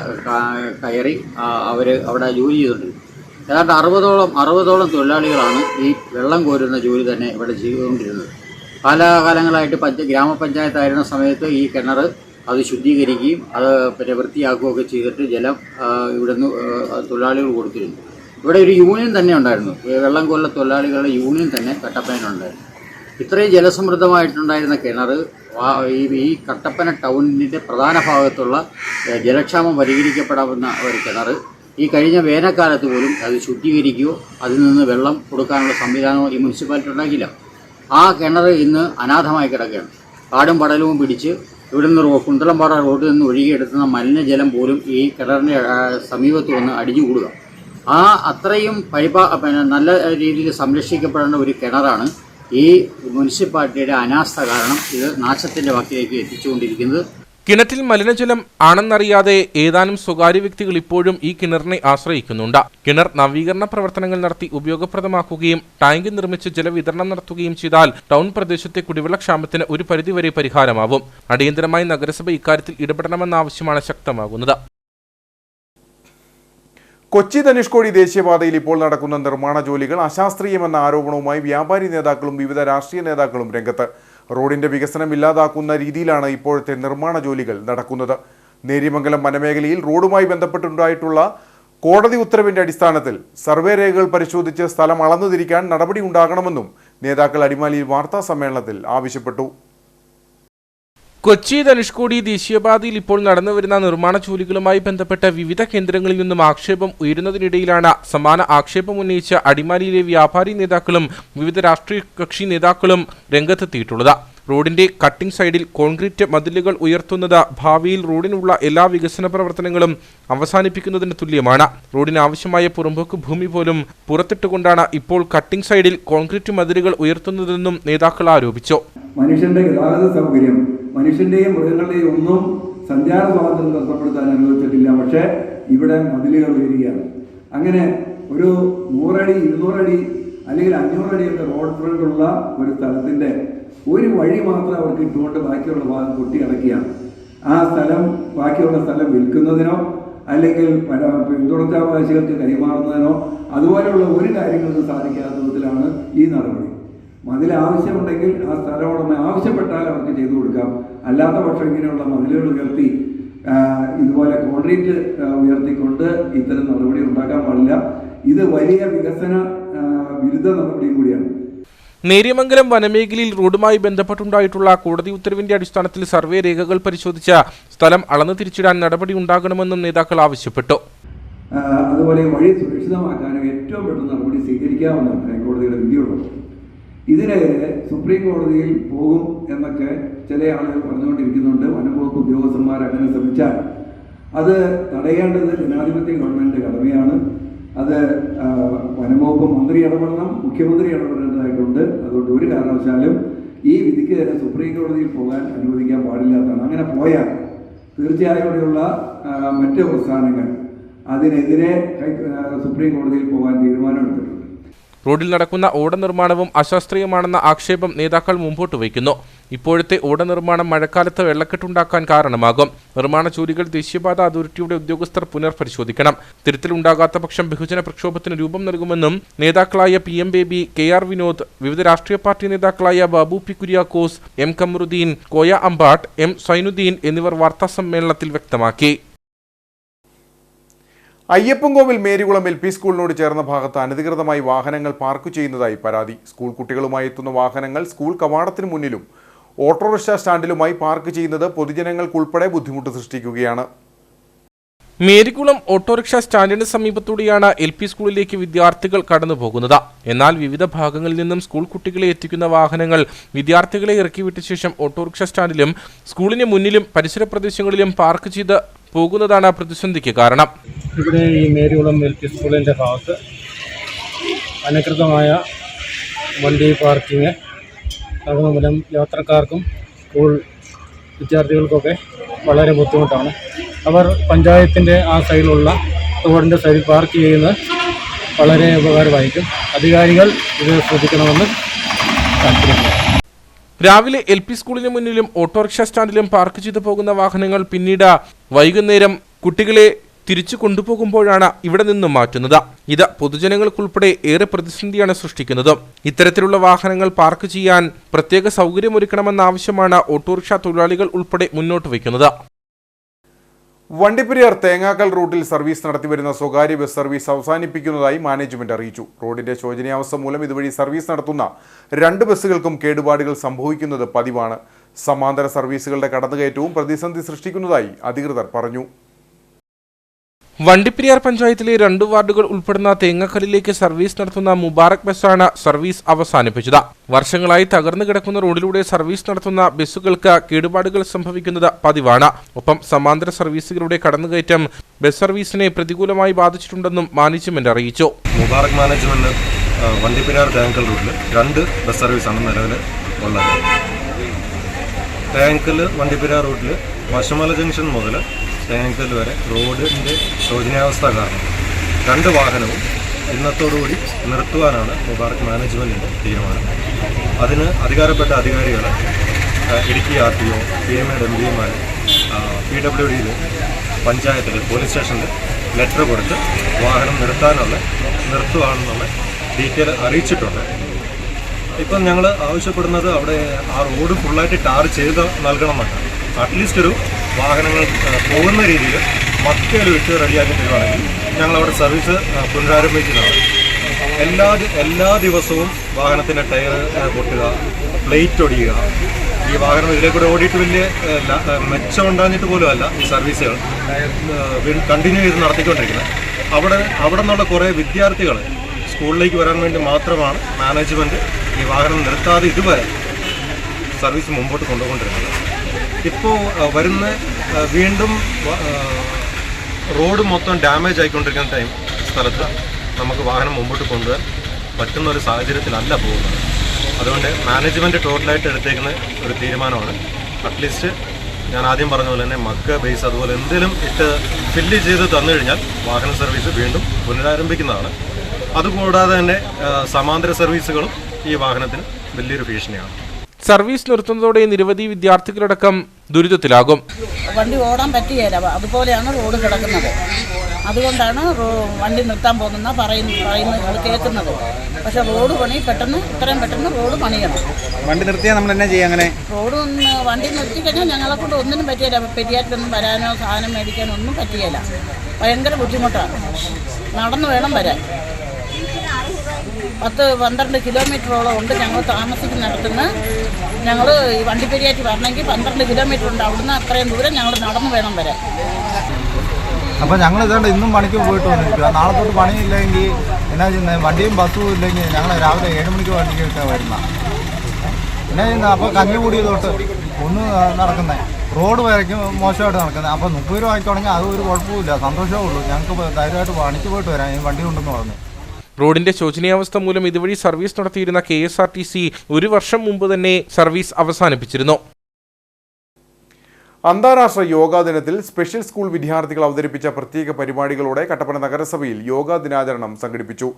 കയറി അവർ അവിടെ ജോലി ചെയ്തുകൊണ്ടിരുന്നു. ഏതാണ്ട് 60ഓളം തൊഴിലാളികളാണ് ഈ വെള്ളം കോരുന്ന ജോലി തന്നെ ഇവിടെ ചെയ്തുകൊണ്ടിരുന്നത്. കാലങ്ങളായിട്ട് ഗ്രാമപഞ്ചായത്തായിരുന്ന സമയത്ത് ഈ കിണർ അത് ശുദ്ധീകരിക്കുകയും അത് വൃത്തിയാക്കുകയൊക്കെ ചെയ്തിട്ട് ജലം ഇവിടുന്ന് തൊഴിലാളികൾ കൊടുത്തിരുന്നു. ഇവിടെ ഒരു യൂണിയൻ തന്നെ ഉണ്ടായിരുന്നു. വെള്ളം കോരുന്ന തൊഴിലാളികളുടെ യൂണിയൻ തന്നെ കട്ടപ്പനയിലുണ്ടായിരുന്നു. ഇത്രയും ജലസമൃദ്ധമായിട്ടുണ്ടായിരുന്ന കിണർ ഈ കട്ടപ്പന ടൗണിൻ്റെ പ്രധാന ഭാഗത്തുള്ള ജലക്ഷാമം പരിഹരിക്കപ്പെടാവുന്ന ഒരു കിണർ ഈ കഴിഞ്ഞ വേനൽക്കാലത്ത് പോലും അത് ശുദ്ധീകരിക്കുകയോ അതിൽ നിന്ന് വെള്ളം കൊടുക്കാനുള്ള സംവിധാനമോ ഈ മുനിസിപ്പാലിറ്റി ഉണ്ടാക്കിയില്ല. ആ കിണർ ഇന്ന് അനാഥമായി കിടക്കുകയാണ്. കാടും പടലവും പിടിച്ച് ഇവിടുന്ന് കുന്തളംപാറ റോഡിൽ നിന്ന് ഒഴുകിയെടുത്തുന്ന മലിനജലം പോലും ഈ കിണറിൻ്റെ സമീപത്ത് വന്ന് അടിഞ്ഞുകൂടുക. അത്രയും നല്ല രീതിയിൽ സംരക്ഷിക്കപ്പെടേണ്ട ഒരു കിണറാണ് ഈ മുനിസിപ്പാലിറ്റിയുടെ അനാസ്ഥ കാരണം ഇത് നാശത്തിൻ്റെ വക്കിലേക്ക് എത്തിച്ചുകൊണ്ടിരിക്കുന്നത്. കിണറ്റിൽ മലിനജലം ആണെന്നറിയാതെ ഏതാനും സ്വകാര്യ വ്യക്തികൾ ഇപ്പോഴും ഈ കിണറിനെ ആശ്രയിക്കുന്നുണ്ട്. കിണർ നവീകരണ പ്രവർത്തനങ്ങൾ നടത്തി ഉപയോഗപ്രദമാക്കുകയും ടാങ്ക് നിർമ്മിച്ച് ജലവിതരണം നടത്തുകയും ചെയ്താൽ ടൗൺ പ്രദേശത്തെ കുടിവെള്ളക്ഷാമത്തിന് ഒരു പരിധിവരെ പരിഹാരമാവും. അടിയന്തരമായി നഗരസഭ ഇക്കാര്യത്തിൽ ഇടപെടണമെന്ന ആവശ്യമാണ് ശക്തമാകുന്നത്. കൊച്ചി ധനുഷ്കോടി ദേശീയപാതയിൽ ഇപ്പോൾ നടക്കുന്ന നിർമ്മാണ ജോലികൾ അശാസ്ത്രീയമെന്ന ആരോപണവുമായി വ്യാപാരി നേതാക്കളും വിവിധ രാഷ്ട്രീയ നേതാക്കളും രംഗത്ത്. റോഡിന്റെ വികസനം ഇല്ലാതാക്കുന്ന രീതിയിലാണ് ഇപ്പോഴത്തെ നിർമ്മാണ ജോലികൾ നടക്കുന്നത്. നേര്യമംഗലം വനമേഖലയിൽ റോഡുമായി ബന്ധപ്പെട്ടുണ്ടായിട്ടുള്ള കോടതി ഉത്തരവിന്റെ അടിസ്ഥാനത്തിൽ സർവേ രേഖകൾ പരിശോധിച്ച് സ്ഥലം അളന്നു തിരിക്കാൻ നടപടി ഉണ്ടാകണമെന്നും നേതാക്കൾ അടിമാലിയിൽ വാർത്താ സമ്മേളനത്തിൽ ആവശ്യപ്പെട്ടു. കൊച്ചി ധനുഷ്കോടി ദേശീയപാതയിൽ ഇപ്പോൾ നടന്നുവരുന്ന നിർമ്മാണ ജോലികളുമായി ബന്ധപ്പെട്ട വിവിധ കേന്ദ്രങ്ങളിൽ നിന്നും ആക്ഷേപം ഉയരുന്നതിനിടയിലാണ് സമാന ആക്ഷേപം ഉന്നയിച്ച അടിമാലിയിലെ വ്യാപാരി നേതാക്കളും വിവിധ രാഷ്ട്രീയ കക്ഷി നേതാക്കളും രംഗത്തെത്തിയിട്ടുള്ളത്. റോഡിന്റെ കട്ടിംഗ് സൈഡിൽ കോൺക്രീറ്റ് മതിലുകൾ ഉയർത്തുന്നത് ഭാവിയിൽ റോഡിനുള്ള എല്ലാ വികസന പ്രവർത്തനങ്ങളും അവസാനിപ്പിക്കുന്നതിന് തുല്യമാണ്. റോഡിന് ആവശ്യമായ പുറമ്പോക്ക് ഭൂമി പോലും പുറത്തിട്ടുകൊണ്ടാണ് ഇപ്പോൾ കട്ടിംഗ് സൈഡിൽ കോൺക്രീറ്റ് മതിലുകൾ ഉയർത്തുന്നതെന്നും നേതാക്കൾ ആരോപിച്ചു. മനുഷ്യന്റെ ഗതാഗത സൗകര്യം, മനുഷ്യന്റെയും മൃഗങ്ങളുടെയും ഒന്നും സഞ്ചാര സ്വാതന്ത്ര്യം നഷ്ടപ്പെടുത്താൻ അനുവദിച്ചിട്ടില്ല. പക്ഷേ ഇവിടെ മതിലുകൾ ഉയരുകയാണ്. അങ്ങനെ ഒരു 100 അടി 200 അടി അല്ലെങ്കിൽ 500 അടിയൊക്കെ റോഡ് ഫ്രണ്ട് ഉള്ള ഒരു സ്ഥലത്തിന്റെ ഒരു വഴി മാത്രം അവർക്ക് ഇട്ടുകൊണ്ട് ബാക്കിയുള്ള ഭാഗം കൊട്ടി അടക്കുകയാണ്. ആ സ്ഥലം, ബാക്കിയുള്ള സ്ഥലം വിൽക്കുന്നതിനോ അല്ലെങ്കിൽ പിന്തുടർച്ചാവകാശികൾക്ക് കൈമാറുന്നതിനോ അതുപോലെയുള്ള ഒരു കാര്യങ്ങൾക്കും സാധിക്കാത്ത വിധത്തിലാണ് ഈ നടപടി. മതിൽ ആവശ്യമുണ്ടെങ്കിൽ ആ സ്ഥലം ഉടമ ആവശ്യപ്പെട്ടാൽ അവർക്ക് ചെയ്തു കൊടുക്കാം. അല്ലാത്ത പക്ഷം ഇങ്ങനെയുള്ള മതിലുകൾ ഉയർത്തി ഇതുപോലെ കോൺക്രീറ്റ് ഉയർത്തിക്കൊണ്ട് ഇത്തരം നടപടി ഉണ്ടാക്കാൻ പാടില്ല. ഇത് വലിയ വികസന വിരുദ്ധ നടപടിയും കൂടിയാണ്. നേര്യമംഗലം വനമേഖലയിൽ റോഡുമായി ബന്ധപ്പെട്ടുണ്ടായിട്ടുള്ള കോടതി ഉത്തരവിന്റെ അടിസ്ഥാനത്തിൽ സർവേ രേഖകൾ പരിശോധിച്ച സ്ഥലം അളന്നു തിരിച്ചിടാൻ നടപടി ഉണ്ടാകണമെന്നും നേതാക്കൾ ആവശ്യപ്പെട്ടു. അതുപോലെ വഴി സുരക്ഷിതമാക്കാനും ഏറ്റവും പെട്ടെന്ന് നടപടി സ്വീകരിക്കാമെന്നാണ് ഹൈക്കോടതിയുടെ വിധിയുള്ളത്. ഇതിനെതിരെ സുപ്രീം കോടതിയിൽ പോകും എന്നൊക്കെ ചില ആളുകൾ പറഞ്ഞുകൊണ്ടിരിക്കുന്നുണ്ട്. വനംവകുപ്പ് ഉദ്യോഗസ്ഥന്മാർ അങ്ങനെ ശ്രമിച്ചാൽ അത് തടയേണ്ടത് ജനാധിപത്യ ഗവൺമെന്റിന്റെ കടമയാണ്. അത് വനംവകുപ്പ് മന്ത്രി ഇടപെടണം, മുഖ്യമന്ത്രി ഇടപെടേണ്ടതായിട്ടുണ്ട്. അതുകൊണ്ട് ഒരു കാരണവശാലും ഈ വിധിക്കെതിരെ സുപ്രീം കോടതിയിൽ പോകാൻ അനുവദിക്കാൻ പാടില്ലാത്തതാണ്. അങ്ങനെ പോയാൽ തീർച്ചയായും ഇവിടെയുള്ള മറ്റ് പ്രസ്ഥാനങ്ങൾ അതിനെതിരെ സുപ്രീം കോടതിയിൽ പോകാൻ തീരുമാനമെടുത്തിട്ടുണ്ട്. റോഡിൽ നടക്കുന്ന ഓട നിർമ്മാണവും അശാസ്ത്രീയമാണെന്ന ആക്ഷേപം നേതാക്കൾ മുമ്പോട്ട് വയ്ക്കുന്നു. ഇപ്പോഴത്തെ ഓട നിർമ്മാണം മഴക്കാലത്ത് വെള്ളക്കെട്ടുണ്ടാക്കാൻ കാരണമാകും. നിർമ്മാണ ജോലികൾ ദേശീയപാത അതോറിറ്റിയുടെ ഉദ്യോഗസ്ഥർ പുനർപരിശോധിക്കണം. തിരുത്തലുണ്ടാകാത്ത പക്ഷം ബഹുജന പ്രക്ഷോഭത്തിന് രൂപം നൽകുമെന്നും നേതാക്കളായ PM ബേബി, KR വിനോദ്, വിവിധ രാഷ്ട്രീയ പാർട്ടി നേതാക്കളായ Babu P Kuriakose, M Kamaruddin, Koya Ambat, M Zainuddin എന്നിവർ വാർത്താസമ്മേളനത്തിൽ വ്യക്തമാക്കി. അയ്യപ്പൻകോവിൽ മേരികുളം LP സ്കൂളിനോട് ചേർന്ന ഭാഗത്ത് അനധികൃതമായി വാഹനങ്ങൾ പാർക്ക് ചെയ്യുന്നതായി പരാതി. സ്കൂൾ കുട്ടികളുമായി എത്തുന്ന വാഹനങ്ങൾ സ്കൂൾ കവാടത്തിന് മുന്നിലും ഓട്ടോറിക്ഷ സ്റ്റാൻഡിലുമായി പാർക്ക് ചെയ്യുന്നത് പൊതുജനങ്ങൾക്കുൾപ്പെടെ ബുദ്ധിമുട്ട് സൃഷ്ടിക്കുകയാണ്. മേരികുളം ഓട്ടോറിക്ഷ സ്റ്റാൻഡിന് സമീപത്തൂടെയാണ് LP സ്കൂളിലേക്ക് വിദ്യാർത്ഥികൾ കടന്നുപോകുന്നത്. എന്നാൽ വിവിധ ഭാഗങ്ങളിൽ നിന്നും സ്കൂൾ കുട്ടികളെ എത്തിക്കുന്ന വാഹനങ്ങൾ വിദ്യാർത്ഥികളെ ഇറക്കിവിട്ട ശേഷം ഓട്ടോറിക്ഷ സ്റ്റാൻഡിലും സ്കൂളിന് മുന്നിലും പരിസര പ്രദേശങ്ങളിലും പാർക്ക് ചെയ്ത് പോകുന്നതാണ് പ്രതിസന്ധിക്ക് കാരണം. ഇവിടെ ഈ മേരികുളം LP സ്കൂളിൻ്റെ ഭാഗത്ത് അനധികൃതമായ വണ്ടി പാർക്കിങ് നടക്കുന്ന മൂലം യാത്രക്കാർക്കും സ്കൂൾ വിദ്യാർത്ഥികൾക്കൊക്കെ വളരെ ബുദ്ധിമുട്ടാണ്. അവർ പഞ്ചായത്തിൻ്റെ ആ സൈഡിലുള്ള റോഡിൻ്റെ സൈഡിൽ പാർക്ക് ചെയ്യുന്നത് വളരെ ഉപകാരമായിരിക്കും. അധികാരികൾ ഇത് ശ്രദ്ധിക്കണമെന്ന് താല്പര്യമുണ്ട്. രാവിലെ LP സ്കൂളിന് മുന്നിലും ഓട്ടോറിക്ഷ സ്റ്റാൻഡിലും പാർക്ക് ചെയ്തു പോകുന്ന വാഹനങ്ങൾ പിന്നീട് വൈകുന്നേരം കുട്ടികളെ തിരിച്ചു കൊണ്ടുപോകുമ്പോഴാണ് ഇവിടെ നിന്നും മാറ്റുന്നത്. ഇത് പൊതുജനങ്ങൾക്കുൾപ്പെടെ ഏറെ പ്രതിസന്ധിയാണ് സൃഷ്ടിക്കുന്നത്. ഇത്തരത്തിലുള്ള വാഹനങ്ങൾ പാർക്ക് ചെയ്യാൻ പ്രത്യേക സൗകര്യമൊരുക്കണമെന്ന ആവശ്യമാണ് ഓട്ടോറിക്ഷ തൊഴിലാളികൾ ഉൾപ്പെടെ മുന്നോട്ട് വയ്ക്കുന്നത്. വണ്ടിപ്പെരിയാർ തേങ്ങാക്കൽ റൂട്ടിൽ സർവീസ് നടത്തിവരുന്ന സ്വകാര്യ ബസ് സർവീസ് അവസാനിപ്പിക്കുന്നതായി മാനേജ്മെന്റ് അറിയിച്ചു. റോഡിന്റെ ശോചനീയാവസ്ഥ മൂലം ഇതുവഴി സർവീസ് നടത്തുന്ന 2 ബസ്സുകൾക്കും കേടുപാടുകൾ സംഭവിക്കുന്നത് പതിവാണ്. സമാന്തര സർവീസുകളുടെ കടന്നുകയറ്റവും പ്രതിസന്ധി സൃഷ്ടിക്കുന്നതായി അധികൃതർ പറഞ്ഞു. വണ്ടിപ്പെരിയാർ പഞ്ചായത്തിലെ 2 വാർഡുകൾ ഉൾപ്പെടുന്ന തേങ്ങക്കലിലേക്ക് സർവീസ് നടത്തുന്ന മുബാറക് ബസ്സാണ് സർവീസ് അവസാനിപ്പിച്ചത്. വർഷങ്ങളായി തകർന്നു കിടക്കുന്ന റോഡിലൂടെ സർവീസ് നടത്തുന്ന ബസ്സുകൾക്ക് കേടുപാടുകൾ സംഭവിക്കുന്നത് പതിവാണ്. ഒപ്പം സമാന്തര സർവീസുകളുടെ കടന്നുകയറ്റം ബസ് സർവീസിനെ പ്രതികൂലമായി ബാധിച്ചിട്ടുണ്ടെന്നും മാനേജ്മെന്റ് അറിയിച്ചു. മുബാറക് മാനേജ്മെന്റ് വണ്ടിപ്പെരിയാർ തേങ്ങക്കൽ റൂട്ടിൽ 2 ബസ് സർവീസാണ് നിലവിൽ ഉള്ളത്. തേങ്ങക്കൽ വണ്ടിപ്പെരിയാർ റൂട്ടിൽ വശമല ജംഗ്ഷൻ മുതൽ തേങ്ങക്കൽ വരെ റോഡിൻ്റെ ശോചനീയാവസ്ഥ കാരണം 2 വാഹനവും ഇന്നത്തോടുകൂടി നിർത്തുവാനാണ് മുബാറക് മാനേജ്മെൻറ്റിൻ്റെ തീരുമാനം. അതിന് അധികാരപ്പെട്ട അധികാരികൾ ഇടുക്കി RTO, PMA MDമാർ, PWDയിൽ പഞ്ചായത്തിൽ പോലീസ് സ്റ്റേഷനിൽ ലെറ്റർ കൊടുത്ത് വാഹനം നിർത്തുവാണെന്നുള്ള ഡീറ്റെയിൽ അറിയിച്ചിട്ടുണ്ട്. ഇപ്പം ഞങ്ങൾ ആവശ്യപ്പെടുന്നത് അവിടെ ആ റോഡ് ഫുള്ളായിട്ട് ടാർ ചെയ്ത് നൽകണമെന്നാണ്. അറ്റ്ലീസ്റ്റ് ഒരു വാഹനങ്ങൾ പോകുന്ന രീതിയിൽ മറ്റേലും ഇട്ട് റെഡിയാക്കി തരുവാണെങ്കിൽ ഞങ്ങളവിടെ സർവീസ് പുനരാരംഭിക്കുന്നതാണ്. എല്ലാ ദിവസവും വാഹനത്തിൻ്റെ ടയർ പൊട്ടുക, പ്ലേറ്റ് ഒടിയുക, ഈ വാഹനം ഇതിലേക്കൂടെ ഓടിയിട്ട് വലിയ മെച്ചം ഉണ്ടാഞ്ഞിട്ട് പോലും അല്ല ഈ സർവീസുകൾ കണ്ടിന്യൂ ചെയ്ത് നടത്തിക്കൊണ്ടിരിക്കുന്നത്. അവിടെ നിന്നുള്ള കുറേ വിദ്യാർത്ഥികൾ സ്കൂളിലേക്ക് വരാൻ വേണ്ടി മാത്രമാണ് മാനേജ്മെൻറ്റ് ഈ വാഹനം നിർത്താതെ ഇതുവരെ സർവീസ് മുമ്പോട്ട് കൊണ്ടുപോകൊണ്ടിരുന്നത്. ഇപ്പോൾ വീണ്ടും റോഡ് മൊത്തം ഡാമേജ് ആയിക്കൊണ്ടിരിക്കുന്ന സ്ഥലത്ത് നമുക്ക് വാഹനം മുമ്പോട്ട് കൊണ്ടുപോകാൻ പറ്റുന്ന ഒരു സാഹചര്യത്തിലല്ല പോകുന്നത്. അതുകൊണ്ട് മാനേജ്മെൻറ്റ് ടോട്ടലായിട്ട് എടുത്തേക്കുന്ന ഒരു തീരുമാനമാണ്. അറ്റ്ലീസ്റ്റ് ഞാൻ ആദ്യം പറഞ്ഞ പോലെ തന്നെ മഗ്ഗ ബേസ് അതുപോലെ എന്തെങ്കിലും ഇട്ട് ഫില്ല് ചെയ്ത് തന്നു കഴിഞ്ഞാൽ വാഹന സർവീസ് വീണ്ടും പുനരാരംഭിക്കുന്നതാണ്. അതുകൂടാതെ തന്നെ സമാന്തര സർവീസുകളും ഈ വാഹനത്തിന് വലിയൊരു ഭീഷണിയാണ്. സർവീസ് നിർത്തുന്നതോടെ നിരവധി വിദ്യാർത്ഥികളടക്കം ദുരിതത്തിലാകും. വണ്ടി ഓടാൻ പറ്റുകയില്ല, അതുപോലെയാണ് റോഡ് കിടക്കുന്നത്. അതുകൊണ്ടാണ് വണ്ടി നിർത്താൻ പറയുന്നത് കേൾക്കുന്നത്. പക്ഷെ റോഡ് പണി ഇത്രയും പെട്ടെന്ന് റോഡ് പണിയണം. വണ്ടി നിർത്തിയാൽ നമ്മൾ എന്നാ ചെയ്യും? അങ്ങനെ വണ്ടി നിർത്തി കഴിഞ്ഞാൽ ഞങ്ങളെ കൊണ്ട് ഒന്നിനും പറ്റിയില്ല. പെരിയാറ്റിലൊന്നും വരാനോ സാധനം മേടിക്കാനോ ഒന്നും പറ്റുകയില്ല. ഭയങ്കര ബുദ്ധിമുട്ടാണ്. നടന്നു വേണം വരാൻ. 10-12 കിലോമീറ്ററോളം ഉണ്ട് ഞങ്ങൾ താമസിക്കുന്നിടത്തുനിന്ന്. ഞങ്ങൾ ഈ വണ്ടിപ്പെരിയാറ്റി വരണമെങ്കിൽ 12 കിലോമീറ്റർ ഉണ്ട്. അവിടുന്ന് അത്രയും ദൂരം ഞങ്ങൾ നടന്നു വേണം വരാൻ. അപ്പോൾ ഞങ്ങൾ ഇതുകൊണ്ട് ഇന്നും പണിക്ക് പോയിട്ട് വന്നിരിക്കുക. നാളെ തൊട്ട് പണിയില്ലെങ്കിൽ എന്നാ ചെയ്യുന്നത്? വണ്ടിയും ബസ്സും ഇല്ലെങ്കിൽ ഞങ്ങൾ രാവിലെ 7 മണിക്ക് വണ്ടിക്കൊക്കെ വരുന്ന എന്നാ ചെയ്യുന്നത്? അപ്പോൾ കഞ്ഞി കൂടി തൊട്ട് ഒന്ന് നടക്കുന്നത്, റോഡ് വരയ്ക്കും മോശമായിട്ട് നടക്കുന്നത്. അപ്പോൾ 30 രൂപ ആക്കി തുടങ്ങി അത് ഒരു കുഴപ്പമില്ല, സന്തോഷമേ ഉള്ളൂ. ഞങ്ങൾക്ക് ധൈര്യമായിട്ട് പണിക്ക് പോയിട്ട് വരാം ഈ വണ്ടി ഉണ്ടെന്ന് പറഞ്ഞു. റോഡിന്റെ ശോചനീയാവസ്ഥ മൂലം ഇതുവഴി സർവീസ് നടത്തിയിരുന്ന KSRTC 1 വർഷം മുമ്പ് തന്നെ സർവീസ് അവസാനിപ്പിച്ചിരുന്നു. അന്താരാഷ്ട്ര യോഗാ ദിനത്തിൽ സ്പെഷ്യൽ സ്കൂൾ വിദ്യാർത്ഥികൾ അവതരിപ്പിച്ച പ്രത്യേക പരിപാടികളോടെ കട്ടപ്പന നഗരസഭയിൽ യോഗാ ദിനാചരണം സംഘടിപ്പിച്ചു.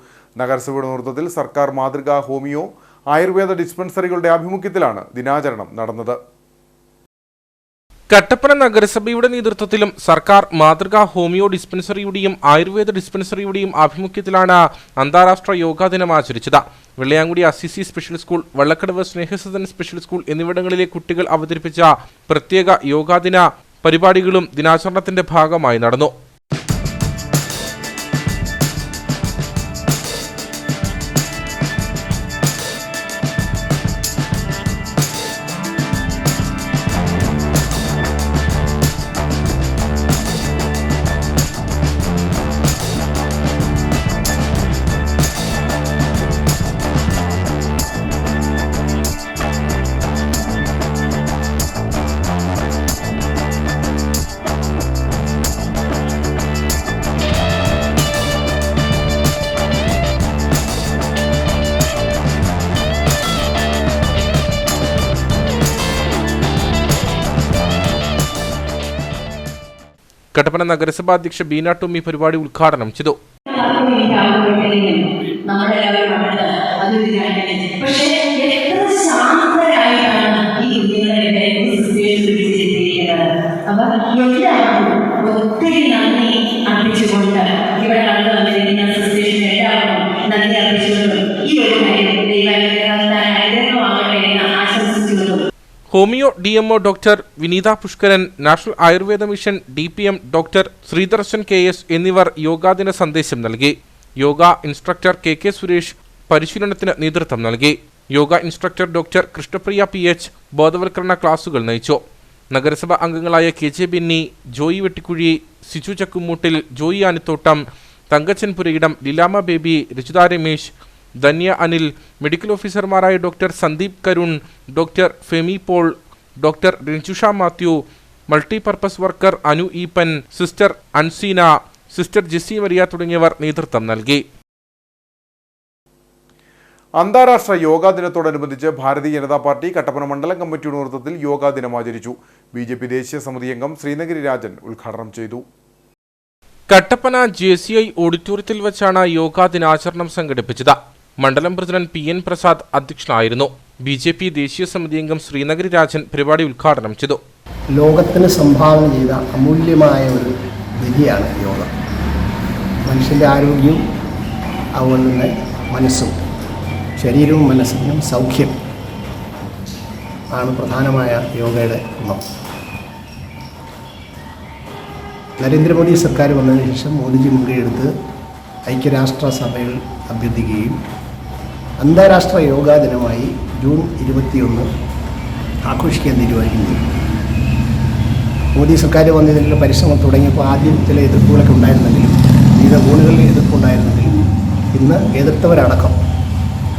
നഗരസഭയുടെ നേതൃത്വത്തിൽ സർക്കാർ മാതൃകാ ഹോമിയോ ആയുർവേദ ഡിസ്പെൻസറികളുടെ ആഭിമുഖ്യത്തിലാണ് ദിനാചരണം നടന്നത്. കട്ടപ്പന നഗരസഭയുടെ നേതൃത്വത്തിലും സർക്കാർ മാതൃകാ ഹോമിയോ ഡിസ്പെൻസറിയുടെയും ആയുർവേദ ഡിസ്പെൻസറിയുടെയും ആഭിമുഖ്യത്തിലാണ് അന്താരാഷ്ട്ര യോഗാ ദിനം ആചരിച്ചത്. Vellayamkudy Assisi special school, Vallakkadavu Snehasadan special school എന്നിവിടങ്ങളിലെ കുട്ടികൾ അവതരിപ്പിച്ച പ്രത്യേക യോഗാദിന പരിപാടികളും ദിനാചരണത്തിന്റെ ഭാഗമായി നടന്നു. കട്ടപ്പന നഗരസഭാ അധ്യക്ഷ ബീന ടോമി പരിപാടി ഉദ്ഘാടനം ചെയ്തു. Homeo DMO doctor Vineetha Pushkaran, national Ayurveda mission DPM doctor Sreedarshan KS എന്നിവർ യോഗാദിന സന്ദേശം നൽകി. യോഗ ഇൻസ്ട്രക്ടർ KK സുരേഷ് പരിശീലനത്തിന് നേതൃത്വം നൽകി. Yoga instructor doctor Krishnapriya PH ബോധവൽക്കരണ ക്ലാസുകൾ നയിച്ചു. നഗരസഭ അംഗങ്ങളായ KJ ബെന്നി, ജോയി വെട്ടിക്കുഴി, സിജു ചക്കുമൂട്ടിൽ, ജോയി ആനിത്തോട്ടം, തങ്കച്ചൻ പുരയിടം, ലീലാമ ബേബി, രജിത രമേശ്, ധന്യ അനിൽ, മെഡിക്കൽ ഓഫീസർമാരായ doctor Sandeep Karun, doctor Femi Paul, doctor Ranjusha Mathew, multipurpose worker Anu Eapen, sister Anseena, sister Jessy Maria തുടങ്ങിയവർ നേതൃത്വം നൽകി. അന്താരാഷ്ട്ര യോഗാ ദിനത്തോടനുബന്ധിച്ച് ഭാരതീയ ജനതാ പാർട്ടി കട്ടപ്പന മണ്ഡലം കമ്മിറ്റിയുടെ നേതൃത്വത്തിൽ യോഗാ ദിനം ആചരിച്ചു. BJP ദേശീയ സമിതി അംഗം ശ്രീനഗരി രാജൻ ഉദ്ഘാടനം ചെയ്തു. കട്ടപ്പന JCI ഓഡിറ്റോറിയത്തിൽ വെച്ചാണ് യോഗാ ദിനാചരണം സംഘടിപ്പിച്ചത്. മണ്ഡലം പ്രസിഡന്റ് PN പ്രസാദ് അധ്യക്ഷനായിരുന്നു. BJP ദേശീയ സമിതി അംഗം ശ്രീനഗരി രാജൻ പരിപാടി ഉദ്ഘാടനം ചെയ്തു. ലോകത്തിന് സംഭാവന ചെയ്ത അമൂല്യമായ ഒരു വിധിയാണ് യോഗ. മനുഷ്യൻ്റെ ആരോഗ്യവും അതുപോലെ തന്നെ മനസ്സും, ശരീരവും മനസ്സിനും സൗഖ്യം ആണ് പ്രധാനമായ യോഗയുടെ ഗുണം. നരേന്ദ്രമോദി സർക്കാർ വന്നതിന് ശേഷം മോദിജി മുൻകൈയെടുത്ത് ഐക്യരാഷ്ട്രസഭയിൽ അഭ്യർത്ഥിക്കുകയും അന്താരാഷ്ട്ര യോഗാ ദിനമായി ജൂൺ 21 ആഘോഷിക്കാൻ തീരുമാനിക്കുന്നു. മോദി സർക്കാർ വന്നതിനുള്ള പരിശ്രമം തുടങ്ങിയപ്പോൾ ആദ്യം ചില എതിർപ്പുകളൊക്കെ ഉണ്ടായിരുന്നെങ്കിലും, വിവിധ കോണുകളിൽ എതിർപ്പുണ്ടായിരുന്നെങ്കിലും ഇന്ന് എതിർത്തവരടക്കം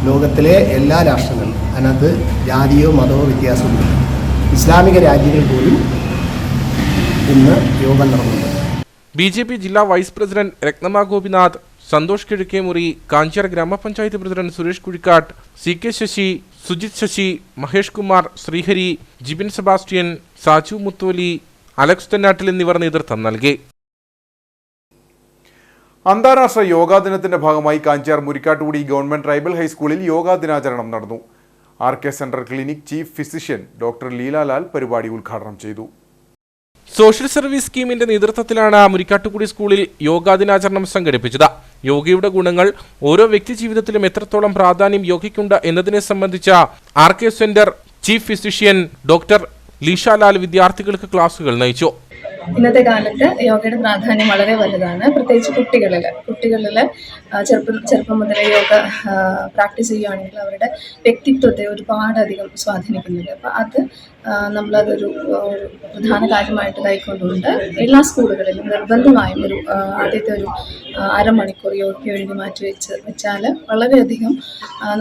ലോകത്തിലെ എല്ലാ രാഷ്ട്രങ്ങളും, അതിനകത്ത് ജാതിയോ മതമോ വ്യത്യാസമൊന്നുമില്ല, ഇസ്ലാമിക രാജ്യങ്ങൾ പോലും ഇന്ന് യോഗം നടന്നുണ്ട്. BJP ജില്ലാ വൈസ് പ്രസിഡന്റ് രത്നമ ഗോപിനാഥ്, സന്തോഷ് കിഴക്കേമുറി, കാഞ്ചിയാർ ഗ്രാമപഞ്ചായത്ത് പ്രസിഡന്റ് സുരേഷ് കുഴിക്കാട്ട്, CK ശശി, സുജിത് ശശി, മഹേഷ് കുമാർ, ശ്രീഹരി, ജിബിൻ സെബാസ്റ്റ്യൻ, സാജു മുത്തോലി, അലക്സ് തെന്നാട്ടിൽ എന്നിവർ നേതൃത്വം നൽകി. അന്താരാഷ്ട്ര യോഗാ ദിനത്തിന്റെ ഭാഗമായി കാഞ്ചിയാർ മുരിക്കാട്ടുകുടി ഗവൺമെന്റ് ട്രൈബൽ ഹൈസ്കൂളിൽ യോഗാ ദിനാചരണം നടന്നു. RK centre clinic chief physician doctor Leelalal പരിപാടി ഉദ്ഘാടനം ചെയ്തു. സോഷ്യൽ സർവീസ് സ്കീമിന്റെ നേതൃത്വത്തിലാണ് മുരിക്കാട്ടുകുടി സ്കൂളിൽ യോഗാ ദിനാചരണം സംഘടിപ്പിച്ചത്. യോഗയുടെ ഗുണങ്ങൾ ഓരോ വ്യക്തി ജീവിതത്തിലും എത്രത്തോളം പ്രാധാന്യം യോഗയ്ക്കുണ്ട് എന്നതിനെ സംബന്ധിച്ച RK centre chief physician doctor Leeshalal വിദ്യാർത്ഥികൾക്ക് ക്ലാസുകൾ നയിച്ചു. ഇന്നത്തെ കാലത്ത് യോഗയുടെ പ്രാധാന്യം വളരെ വലുതാണ്. പ്രത്യേകിച്ച് കുട്ടികളിൽ ചെറുപ്പം മുതലേ യോഗ പ്രാക്ടീസ് ചെയ്യുകയാണെങ്കിൽ അവരുടെ വ്യക്തിത്വത്തെ ഒരുപാടധികം സ്വാധീനിക്കുന്നുണ്ട്. അപ്പോൾ നമ്മളതൊരു പ്രധാന കാര്യമായിട്ട് കൈക്കൊണ്ടുകൊണ്ട് എല്ലാ സ്കൂളുകളിലും നിർബന്ധമായും ആദ്യത്തെ ഒരു അരമണിക്കൂർ യോഗയ്ക്ക് വേണ്ടി വെച്ചാൽ വളരെയധികം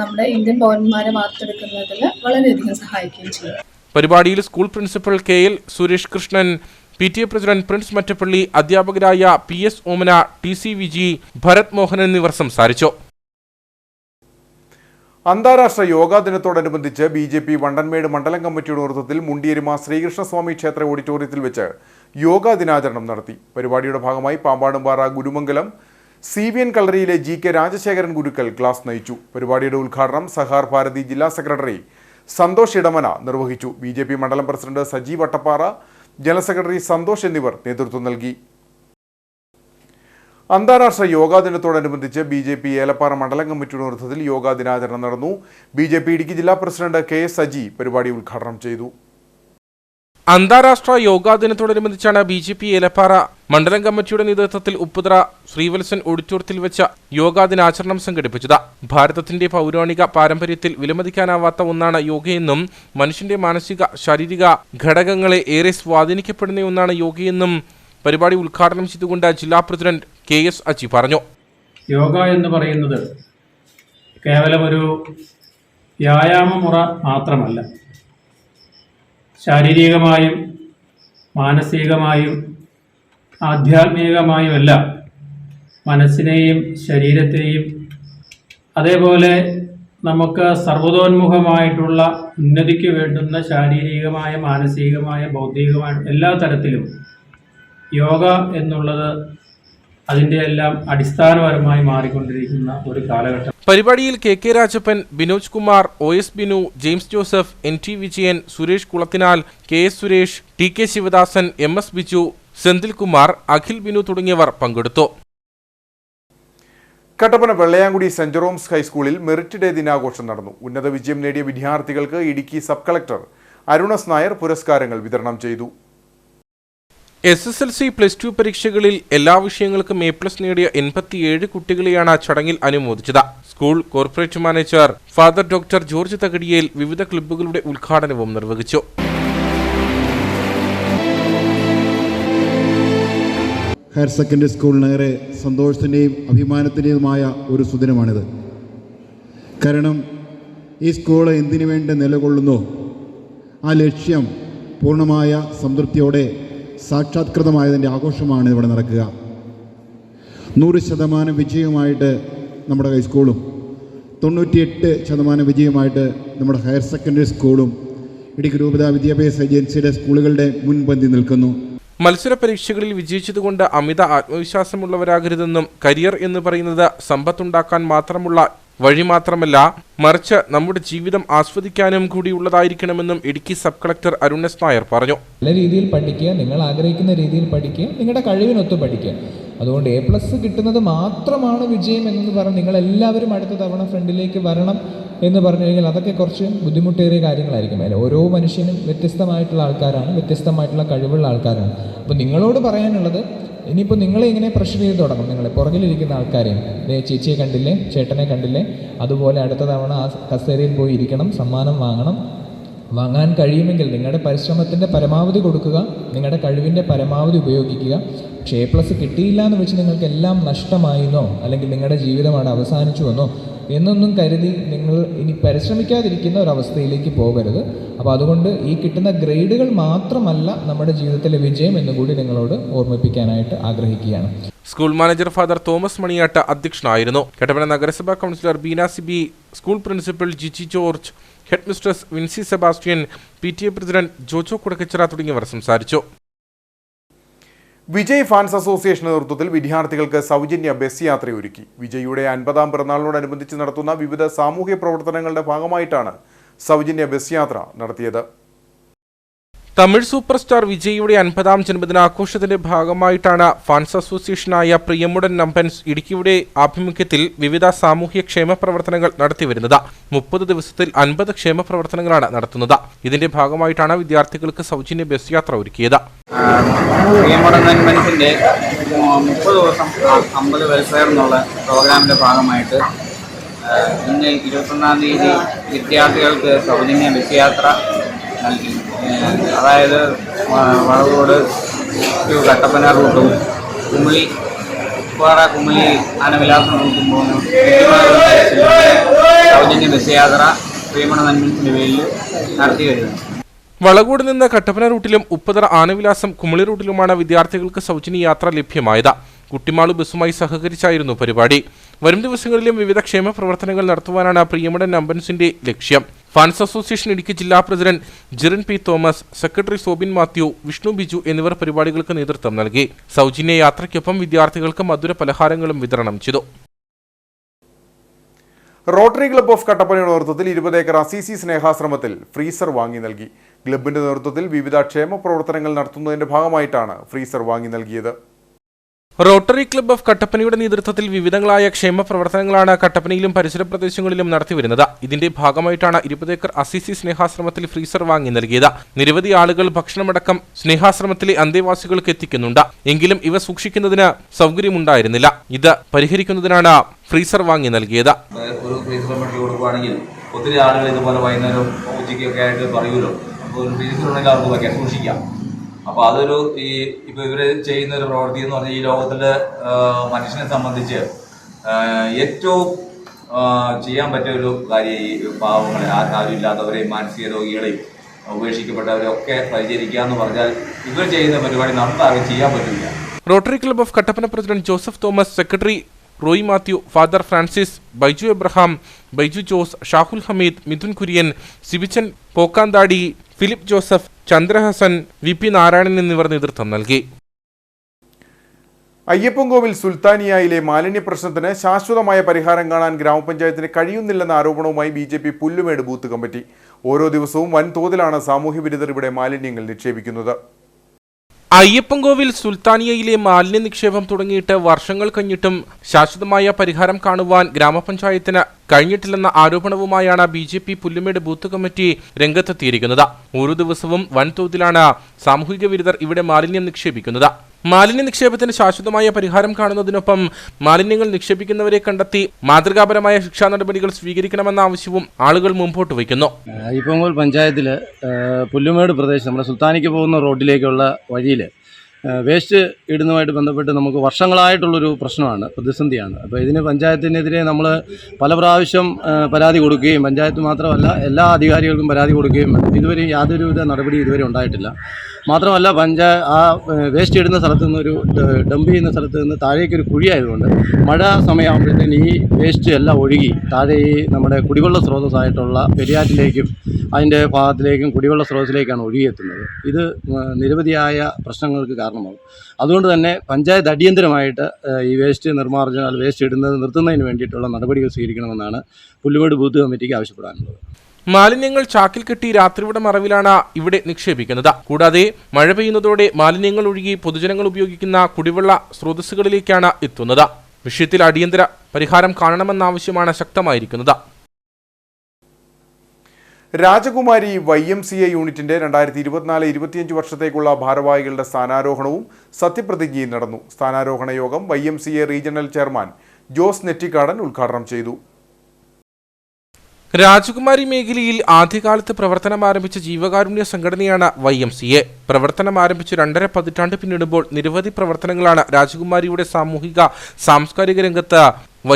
നമ്മുടെ ഇന്ത്യൻ പൗരന്മാരെ വാർത്തെടുക്കുന്നതിൽ വളരെയധികം സഹായിക്കുകയും ചെയ്യും. പരിപാടിയിൽ school principal KL Suresh Krishnan, PTA president Prince Mattappally, അധ്യാപകരായ PS ഓമന, TC വിജി, ഭരത് മോഹൻ എന്നിവർ സംസാരിച്ചു. അന്താരാഷ്ട്ര യോഗാ ദിനത്തോടനുബന്ധിച്ച് BJP വണ്ടൻമേട് മണ്ഡലം കമ്മിറ്റിയുടെ നേതൃത്വത്തിൽ മുണ്ടിയരിമ ശ്രീകൃഷ്ണസ്വാമി ക്ഷേത്ര ഓഡിറ്റോറിയത്തിൽ വെച്ച് യോഗാ ദിനാചരണം നടത്തി. പരിപാടിയുടെ ഭാഗമായി പാമ്പാടുംപാറ ഗുരുമംഗലം CVN കളരിയിലെ GK രാജശേഖരൻ ഗുരുക്കൾ ക്ലാസ് നയിച്ചു. പരിപാടിയുടെ ഉദ്ഘാടനം സഹാർ ഭാരതി ജില്ലാ സെക്രട്ടറി സന്തോഷ് ഇടമന നിർവഹിച്ചു. BJP മണ്ഡലം president Saji Vattappara, general secretary Santhosh എന്നിവർ നേതൃത്വം നൽകി. അന്താരാഷ്ട്ര യോഗാ ദിനത്തോടനുബന്ധിച്ച് BJP ഏലപ്പാറ മണ്ഡലം കമ്മിറ്റിയുടെ നേതൃത്വത്തിൽ യോഗാ ദിനാചരണം നടന്നു. BJP ഇടുക്കി ജില്ലാ പ്രസിഡന്റ് KS സജി പരിപാടി ഉദ്ഘാടനം ചെയ്തു. അന്താരാഷ്ട്ര യോഗാ ദിനത്തോടനുബന്ധിച്ചാണ് BJP ഏലപ്പാറ മണ്ഡലം കമ്മിറ്റിയുടെ നേതൃത്വത്തിൽ ഉപ്പുതറ ശ്രീവത്സൻ ഓഡിറ്റോറിയത്തിൽ വെച്ച യോഗാ ദിനാചരണം സംഘടിപ്പിച്ചത്. ഭാരതത്തിന്റെ പൗരാണിക പാരമ്പര്യത്തിൽ വിലമതിക്കാനാവാത്ത ഒന്നാണ് യോഗയെന്നും മനുഷ്യന്റെ മാനസിക ശാരീരിക ഘടകങ്ങളെ ഏറെ സ്വാധീനിക്കപ്പെടുന്ന ഒന്നാണ് യോഗയെന്നും പരിപാടി ഉദ്ഘാടനം ചെയ്തുകൊണ്ട് ജില്ലാ പ്രസിഡന്റ് KS അജി പറഞ്ഞു. യോഗ എന്ന് പറയുന്നത് കേവലം ഒരു വ്യായാമ മുറ മാത്രമല്ല, ശാരീരികമായും മാനസികമായും ആധ്യാത്മികമായുമെല്ലാം മനസ്സിനെയും ശരീരത്തെയും അതേപോലെ നമുക്ക് സർവ്വതോന്മുഖമായിട്ടുള്ള ഉന്നതിക്ക് വേണ്ടുന്ന ശാരീരികമായ മാനസികമായ ബൗദ്ധികമായ എല്ലാ തരത്തിലും യോഗ എന്നുള്ളത് അതിൻ്റെ എല്ലാം അടിസ്ഥാനപരമായി മാറിക്കൊണ്ടിരിക്കുന്ന ഒരു കാലഘട്ടം. പരിപാടിയിൽ KK Rajappan, Binoj Kumar, OS Binu, James Joseph, NT Vijayan, Suresh Kulathinal, KS Suresh, TK Sivadasan, MS Biju, Senthil Kumar, Akhil Binu തുടങ്ങിയവർ പങ്കെടുത്തു. കട്ടപ്പന വെള്ളയാങ്കുടി സെന്റ് ജെറോംസ് ഹൈസ്കൂളിൽ മെറിറ്റ് ഡേ ദിനാഘോഷം നടന്നു. ഉന്നത വിജയം നേടിയ വിദ്യാർത്ഥികൾക്ക് ഇടുക്കി സബ് കളക്ടർ അരുണസ് നായർ പുരസ്കാരങ്ങൾ വിതരണം ചെയ്തു. SSLC +2 പരീക്ഷകളിൽ എല്ലാ വിഷയങ്ങൾക്കും A+ നേടിയ 87 കുട്ടികളെയാണ് ചടങ്ങിൽ അനുമോദിച്ചത്. School corporate manager father doctor George Thakadiyel വിവിധ ക്ലബ്ബുകളുടെ ഉദ്ഘാടനവും നിർവഹിച്ചു. ഹയർ സെക്കൻഡറി സ്കൂളിനേറെ സന്തോഷത്തിൻ്റെയും അഭിമാനത്തിൻ്റെതുമായ ഒരു സുദിനമാണിത്. കാരണം ഈ സ്കൂൾ എന്തിനു വേണ്ടി നിലകൊള്ളുന്നു ആ ലക്ഷ്യം പൂർണ്ണമായ സംതൃപ്തിയോടെ സാക്ഷാത്കൃതമായതിൻ്റെ ആഘോഷമാണ് ഇവിടെ നടക്കുക. 100% വിജയമായിട്ട് നമ്മുടെ ഹൈസ്കൂളും 98% വിജയമായിട്ട് നമ്മുടെ ഹയർ സെക്കൻഡറി സ്കൂളും ഇടുക്കി രൂപത വിദ്യാഭ്യാസ ഏജൻസിയുടെ സ്കൂളുകളുടെ മുൻപന്തി നിൽക്കുന്നു. മത്സര പരീക്ഷകളിൽ വിജയിച്ചതുകൊണ്ട് അമിത ആത്മവിശ്വാസമുള്ളവരാകരുതെന്നും കരിയർ എന്ന് പറയുന്നത് സമ്പത്തുണ്ടാക്കാൻ മാത്രമുള്ള വഴി മാത്രമല്ല മറിച്ച് നമ്മുടെ ജീവിതം ആസ്വദിക്കാനും കൂടിയുള്ളതായിരിക്കണമെന്നും Idukki sub collector Arun S Nair പറഞ്ഞു. നല്ല രീതിയിൽ പഠിക്കുക, നിങ്ങൾ ആഗ്രഹിക്കുന്ന രീതിയിൽ പഠിക്കുക, നിങ്ങളുടെ കഴിവിനൊത്ത് പഠിക്കുക. അതുകൊണ്ട് A+ കിട്ടുന്നത് മാത്രമാണ് വിജയം എന്ന് പറഞ്ഞ് നിങ്ങളെല്ലാവരും അടുത്ത തവണ ഫ്രണ്ടിലേക്ക് വരണം എന്ന് പറഞ്ഞു കഴിഞ്ഞാൽ അതൊക്കെ കുറച്ച് ബുദ്ധിമുട്ടേറിയ കാര്യങ്ങളായിരിക്കും. അതിൽ ഓരോ മനുഷ്യനും വ്യത്യസ്തമായിട്ടുള്ള ആൾക്കാരാണ്, വ്യത്യസ്തമായിട്ടുള്ള കഴിവുള്ള ആൾക്കാരാണ്. അപ്പോൾ നിങ്ങളോട് പറയാനുള്ളത്, ഇനിയിപ്പോൾ നിങ്ങളെ ഇങ്ങനെ പ്രഷർ ചെയ്ത് തുടങ്ങും. നിങ്ങളെ പുറകിലിരിക്കുന്ന ആൾക്കാരെയും, ചേച്ചിയെ കണ്ടില്ലേ, ചേട്ടനെ കണ്ടില്ലേ, അതുപോലെ അടുത്ത തവണ ആ കസേരയിൽ പോയി ഇരിക്കണം, സമ്മാനം വാങ്ങാൻ കഴിയുമെങ്കിൽ നിങ്ങളുടെ പരിശ്രമത്തിൻ്റെ പരമാവധി കൊടുക്കുക, നിങ്ങളുടെ കഴിവിൻ്റെ പരമാവധി ഉപയോഗിക്കുക. പക്ഷേ A+ കിട്ടിയില്ല എന്ന് വെച്ച് നിങ്ങൾക്ക് എല്ലാം നഷ്ടമായിരുന്നോ അല്ലെങ്കിൽ നിങ്ങളുടെ ജീവിതം അവിടെ അവസാനിച്ചു എന്നോ എന്നൊന്നും കരുതി നിങ്ങൾ ഇനി പരിശ്രമിക്കാതിരിക്കുന്ന ഒരവസ്ഥയിലേക്ക് പോകരുത്. അപ്പോൾ അതുകൊണ്ട് ഈ കിട്ടുന്ന ഗ്രേഡുകൾ മാത്രമല്ല നമ്മുടെ ജീവിതത്തിലെ വിജയം എന്നുകൂടി നിങ്ങളോട് ഓർമ്മിപ്പിക്കാനായിട്ട് ആഗ്രഹിക്കുകയാണ്. School manager father Thomas Maniyattu അധ്യക്ഷനായിരുന്നു. കട്ടപ്പന നഗരസഭാ councillor Beena Sibi, school principal Jiji George, head mistress Vincy Sebastian, PTA president Jojo Kudakkachira തുടങ്ങിയവർ സംസാരിച്ചു. വിജയ് ഫാൻസ് അസോസിയേഷൻ നേതൃത്വത്തിൽ വിദ്യാർത്ഥികൾക്ക് സൗജന്യ ബസ് യാത്രയൊരുക്കി. വിജയുടെ 50ാം പിറന്നാളിനോടനുബന്ധിച്ച് നടത്തുന്ന വിവിധ സാമൂഹ്യ പ്രവർത്തനങ്ങളുടെ ഭാഗമായിട്ടാണ് സൗജന്യ ബസ് യാത്ര നടത്തിയത്. തമിഴ് സൂപ്പർ സ്റ്റാർ വിജയുടെ 50ാം ജന്മദിനാഘോഷത്തിന്റെ ഭാഗമായിട്ടാണ് ഫാൻസ് അസോസിയേഷനായ പ്രിയമുടൻ നമ്പൻസ് ഇടുക്കിയുടെ ആഭിമുഖ്യത്തിൽ വിവിധ സാമൂഹ്യ ക്ഷേമ പ്രവർത്തനങ്ങൾ നടത്തിവരുന്നത്. 30 ദിവസത്തിൽ 50 ക്ഷേമ പ്രവർത്തനങ്ങളാണ് നടത്തുന്നത്. ഇതിന്റെ ഭാഗമായിട്ടാണ് വിദ്യാർത്ഥികൾക്ക് സൗജന്യ ബസ് യാത്ര ഒരുക്കിയത്. പ്രിയമുടൻ നമ്പൻസിന്റെ 30 ദിവസം 50 വെൽഫെയർ എന്നുള്ള പ്രോഗ്രാമിന്റെ ഭാഗമായിട്ട് ഇന്ന് 21-ാം തീയതി വിദ്യാർത്ഥികൾക്ക് സൗജന്യ ബസ് യാത്ര നൽകി. അതായത് വളവോട് ടു കട്ടപ്പന റൂട്ടും കുമിളി ആനവിലാസം റൂട്ടും പോകുന്ന സൗജന്യ ബസ് യാത്ര പ്രിയമുടൻ നമ്പൻസിന്റെ പേരിൽ നടത്തി വരുന്നത്. വളകോട് നിന്ന് കട്ടപ്പന റൂട്ടിലും ഉപ്പതറ ആനവിലാസം കുമിളി റൂട്ടിലുമാണ് വിദ്യാർത്ഥികൾക്ക് സൗജന്യ യാത്ര ലഭ്യമായത്. കുട്ടിമാളു ബസ്സുമായി സഹകരിച്ചായിരുന്നു പരിപാടി. വരും ദിവസങ്ങളിലും വിവിധ ക്ഷേമ പ്രവർത്തനങ്ങൾ നടത്തുവാനാണ് പ്രിയമുടൻ നമ്പൻസിന്റെ ലക്ഷ്യം. ഫാൻസ് അസോസിയേഷൻ ഇടുക്കി ജില്ലാ president Jirin P Thomas, secretary Soubin Mathew, Vishnu Biju എന്നിവർ പരിപാടികൾക്ക് നേതൃത്വം നൽകി. സൗജന്യ യാത്രയ്ക്കൊപ്പം വിദ്യാർത്ഥികൾക്ക് മധുര പലഹാരങ്ങളും വിതരണം ചെയ്തു. റോട്ടറി ക്ലബ്ബ് ഓഫ് കട്ടപ്പനയുടെ നേതൃത്വത്തിൽ 20 ഏക്കർ അസീസി സ്നേഹാശ്രമത്തിൽ ഫ്രീസർ വാങ്ങി നൽകി. ക്ലബിന്റെ നേതൃത്വത്തിൽ വിവിധ ക്ഷേമ പ്രവർത്തനങ്ങൾ നടത്തുന്നതിന്റെ ഭാഗമായിട്ടാണ് ഫ്രീസർ വാങ്ങി നൽകിയത്. റോട്ടറി ക്ലബ്ബ് ഓഫ് കട്ടപ്പനയുടെ നേതൃത്വത്തിൽ വിവിധങ്ങളായ ക്ഷേമ പ്രവർത്തനങ്ങളാണ് കട്ടപ്പനയിലും പരിസര പ്രദേശങ്ങളിലും നടത്തിവരുന്നത്. ഇതിന്റെ ഭാഗമായിട്ടാണ് 20 ഏക്കർ അസീസി സ്നേഹാശ്രമത്തിൽ ഫ്രീസർ വാങ്ങി നൽകിയത്. നിരവധി ആളുകൾ ഭക്ഷണമടക്കം സ്നേഹാശ്രമത്തിലെ അന്തേവാസികൾക്ക് എത്തിക്കുന്നുണ്ട്. എങ്കിലും ഇവ സൂക്ഷിക്കുന്നതിന് സൗകര്യമുണ്ടായിരുന്നില്ല. ഇത് പരിഹരിക്കുന്നതിനാണ് ഫ്രീസർ വാങ്ങി നൽകിയത്. ഒരു ഫ്രീസർ മേടിച്ച് കൊടുക്കുകയാണെങ്കിൽ ഒത്തിരി ആളുകൾ ഇതുപോലെ വൈകുന്നേരം ഉച്ചയ്ക്കൊക്കെ ആയിട്ട് പറയുമല്ലോ, അപ്പോൾ ഒരു ഫ്രീസർ ഉണ്ടെങ്കിൽ അവർക്ക് വയ്ക്കാൻ സൂക്ഷിക്കാം. അപ്പോൾ അതൊരു ഇപ്പോൾ ഇവർ ചെയ്യുന്ന ഒരു പ്രവൃത്തി എന്ന് പറഞ്ഞാൽ ഈ ലോകത്തിൽ മനുഷ്യനെ സംബന്ധിച്ച് ഏറ്റവും ചെയ്യാൻ പറ്റിയ ഒരു കാര്യം ഈ പാവങ്ങളെ, ആരും ഇല്ലാത്തവരെയും മാനസിക രോഗികളെയും ഉപേക്ഷിക്കപ്പെട്ടവരെ ഒക്കെ പരിചരിക്കുക എന്ന് പറഞ്ഞാൽ ഇവർ ചെയ്യുന്ന പരിപാടി നമുക്കാരും ചെയ്യാൻ പറ്റില്ല. Rotary club of Kattappana president Joseph Thomas, secretary Roy Mathew, father Francis, Baiju Abraham, Baiju Jose, Shahul Hameed, Mithun Kurian, Sibichan Pokkanthadi, Philip Joseph, Chandrahasan, VP Narayanan എന്നിവർ നേതൃത്വം നൽകി. അയ്യപ്പൻകോവിൽ സുൽത്താനിയയിലെ മാലിന്യ പ്രശ്നത്തിന് ശാശ്വതമായ പരിഹാരം കാണാൻ ഗ്രാമപഞ്ചായത്തിന് കഴിയുന്നില്ലെന്ന ആരോപണവുമായി BJP പുല്ലുമേട് ബൂത്ത് കമ്മിറ്റി. ഓരോ ദിവസവും വൻതോതിലാണ് സാമൂഹ്യ വിരുദ്ധർ ഇവിടെ മാലിന്യങ്ങൾ നിക്ഷേപിക്കുന്നത്. അയ്യപ്പൻകോവിൽ സുൽത്താനിയയിലെ മാലിന്യ നിക്ഷേപം തുടങ്ങിയിട്ട് വർഷങ്ങൾ കഴിഞ്ഞിട്ടും ശാശ്വതമായ പരിഹാരം കാണുവാൻ ഗ്രാമപഞ്ചായത്തിന് കഴിഞ്ഞിട്ടില്ലെന്ന ആരോപണവുമായാണ് BJP പുല്ലുമേട് ബൂത്ത് കമ്മിറ്റി രംഗത്തെത്തിയിരിക്കുന്നത്. ഓരോ ദിവസവും വൻതോതിലാണ് സാമൂഹിക വിരുദ്ധർ ഇവിടെ മാലിന്യം നിക്ഷേപിക്കുന്നത്. മാലിന്യ നിക്ഷേപത്തിന് ശാശ്വതമായ പരിഹാരം കാണുന്നതിനൊപ്പം മാലിന്യങ്ങൾ നിക്ഷേപിക്കുന്നവരെ കണ്ടെത്തി മാതൃകാപരമായ ശിക്ഷാ നടപടികൾ സ്വീകരിക്കണമെന്ന ആവശ്യവും ആളുകൾ മുമ്പോട്ട് വയ്ക്കുന്നു. അയ്യപ്പൻകോവിൽ പഞ്ചായത്തിൽ പുല്ലുമേട് പ്രദേശം നമ്മുടെ സുൽത്താനിക്ക് പോകുന്ന റോഡിലേക്കുള്ള വഴിയിൽ വേസ്റ്റ് ഇടുന്നതുമായിട്ട് ബന്ധപ്പെട്ട് നമുക്ക് വർഷങ്ങളായിട്ടുള്ളൊരു പ്രശ്നമാണ്, പ്രതിസന്ധിയാണ്. അപ്പോൾ ഇതിന് പഞ്ചായത്തിനെതിരെ നമ്മൾ പല പ്രാവശ്യം പരാതി കൊടുക്കുകയും പഞ്ചായത്ത് മാത്രമല്ല എല്ലാ അധികാരികൾക്കും പരാതി കൊടുക്കുകയും ഇതുവരെ യാതൊരുവിധ നടപടി ഇതുവരെ ഉണ്ടായിട്ടില്ല. മാത്രമല്ല വേസ്റ്റ് ഇടുന്ന സ്ഥലത്ത് നിന്ന് ഒരു ഡംപ് ചെയ്യുന്ന സ്ഥലത്ത് നിന്ന് താഴേക്കൊരു കുഴിയായതുകൊണ്ട് മഴ സമയമാകുമ്പോഴത്തേന് ഈ വേസ്റ്റ് എല്ലാം ഒഴുകി താഴെ ഈ നമ്മുടെ കുടിവെള്ള സ്രോതസ്സായിട്ടുള്ള പെരിയാറ്റിലേക്കും അതിൻ്റെ ഭാഗത്തിലേക്കും കുടിവെള്ള സ്രോതസ്സിലേക്കാണ് ഒഴുകിയെത്തുന്നത്. ഇത് നിരവധിയായ പ്രശ്നങ്ങൾക്ക് കാരണമാകും. അതുകൊണ്ട് തന്നെ പഞ്ചായത്ത് അടിയന്തരമായിട്ട് ഈ വേസ്റ്റ് നിർമ്മാർജ്ജനം വേസ്റ്റ് ഇടുന്നത് നിർത്തുന്നതിന് വേണ്ടിയിട്ടുള്ള നടപടികൾ സ്വീകരിക്കണമെന്നാണ് പുല്ലുമേട് ബൂത്ത് കമ്മിറ്റിക്ക് ആവശ്യപ്പെടാനുള്ളത്. മാലിന്യങ്ങൾ ചാക്കിൽ കെട്ടി രാത്രിയുടെ മറവിലാണ് ഇവിടെ നിക്ഷേപിക്കുന്നത്. കൂടാതെ മഴ പെയ്യുന്നതോടെ മാലിന്യങ്ങൾ ഒഴുകി പൊതുജനങ്ങൾ ഉപയോഗിക്കുന്ന കുടിവെള്ള സ്രോതസ്സുകളിലേക്കാണ് എത്തുന്നത്. വിഷയത്തിൽ അടിയന്തര പരിഹാരം കാണണമെന്ന ആവശ്യമാണ് ശക്തമായിരിക്കുന്നത്. രാജകുമാരി YMCA യൂണിറ്റിന്റെ 2024-25 വർഷത്തേക്കുള്ള ഭാരവാഹികളുടെ സ്ഥാനാരോഹണവും സത്യപ്രതിജ്ഞയും നടന്നു. സ്ഥാനാരോഹണ യോഗം YMCA regional chairman Jose Nettikkadan ഉദ്ഘാടനം ചെയ്തു. രാജകുമാരി മേഖലയിൽ ആദ്യകാലത്ത് പ്രവർത്തനം ആരംഭിച്ച ജീവകാരുണ്യ സംഘടനയാണ് YMCA. പ്രവർത്തനം ആരംഭിച്ച് 2.5 പതിറ്റാണ്ട് പിന്നിടുമ്പോൾ നിരവധി പ്രവർത്തനങ്ങളാണ് രാജകുമാരിയുടെ സാമൂഹിക സാംസ്കാരിക രംഗത്ത്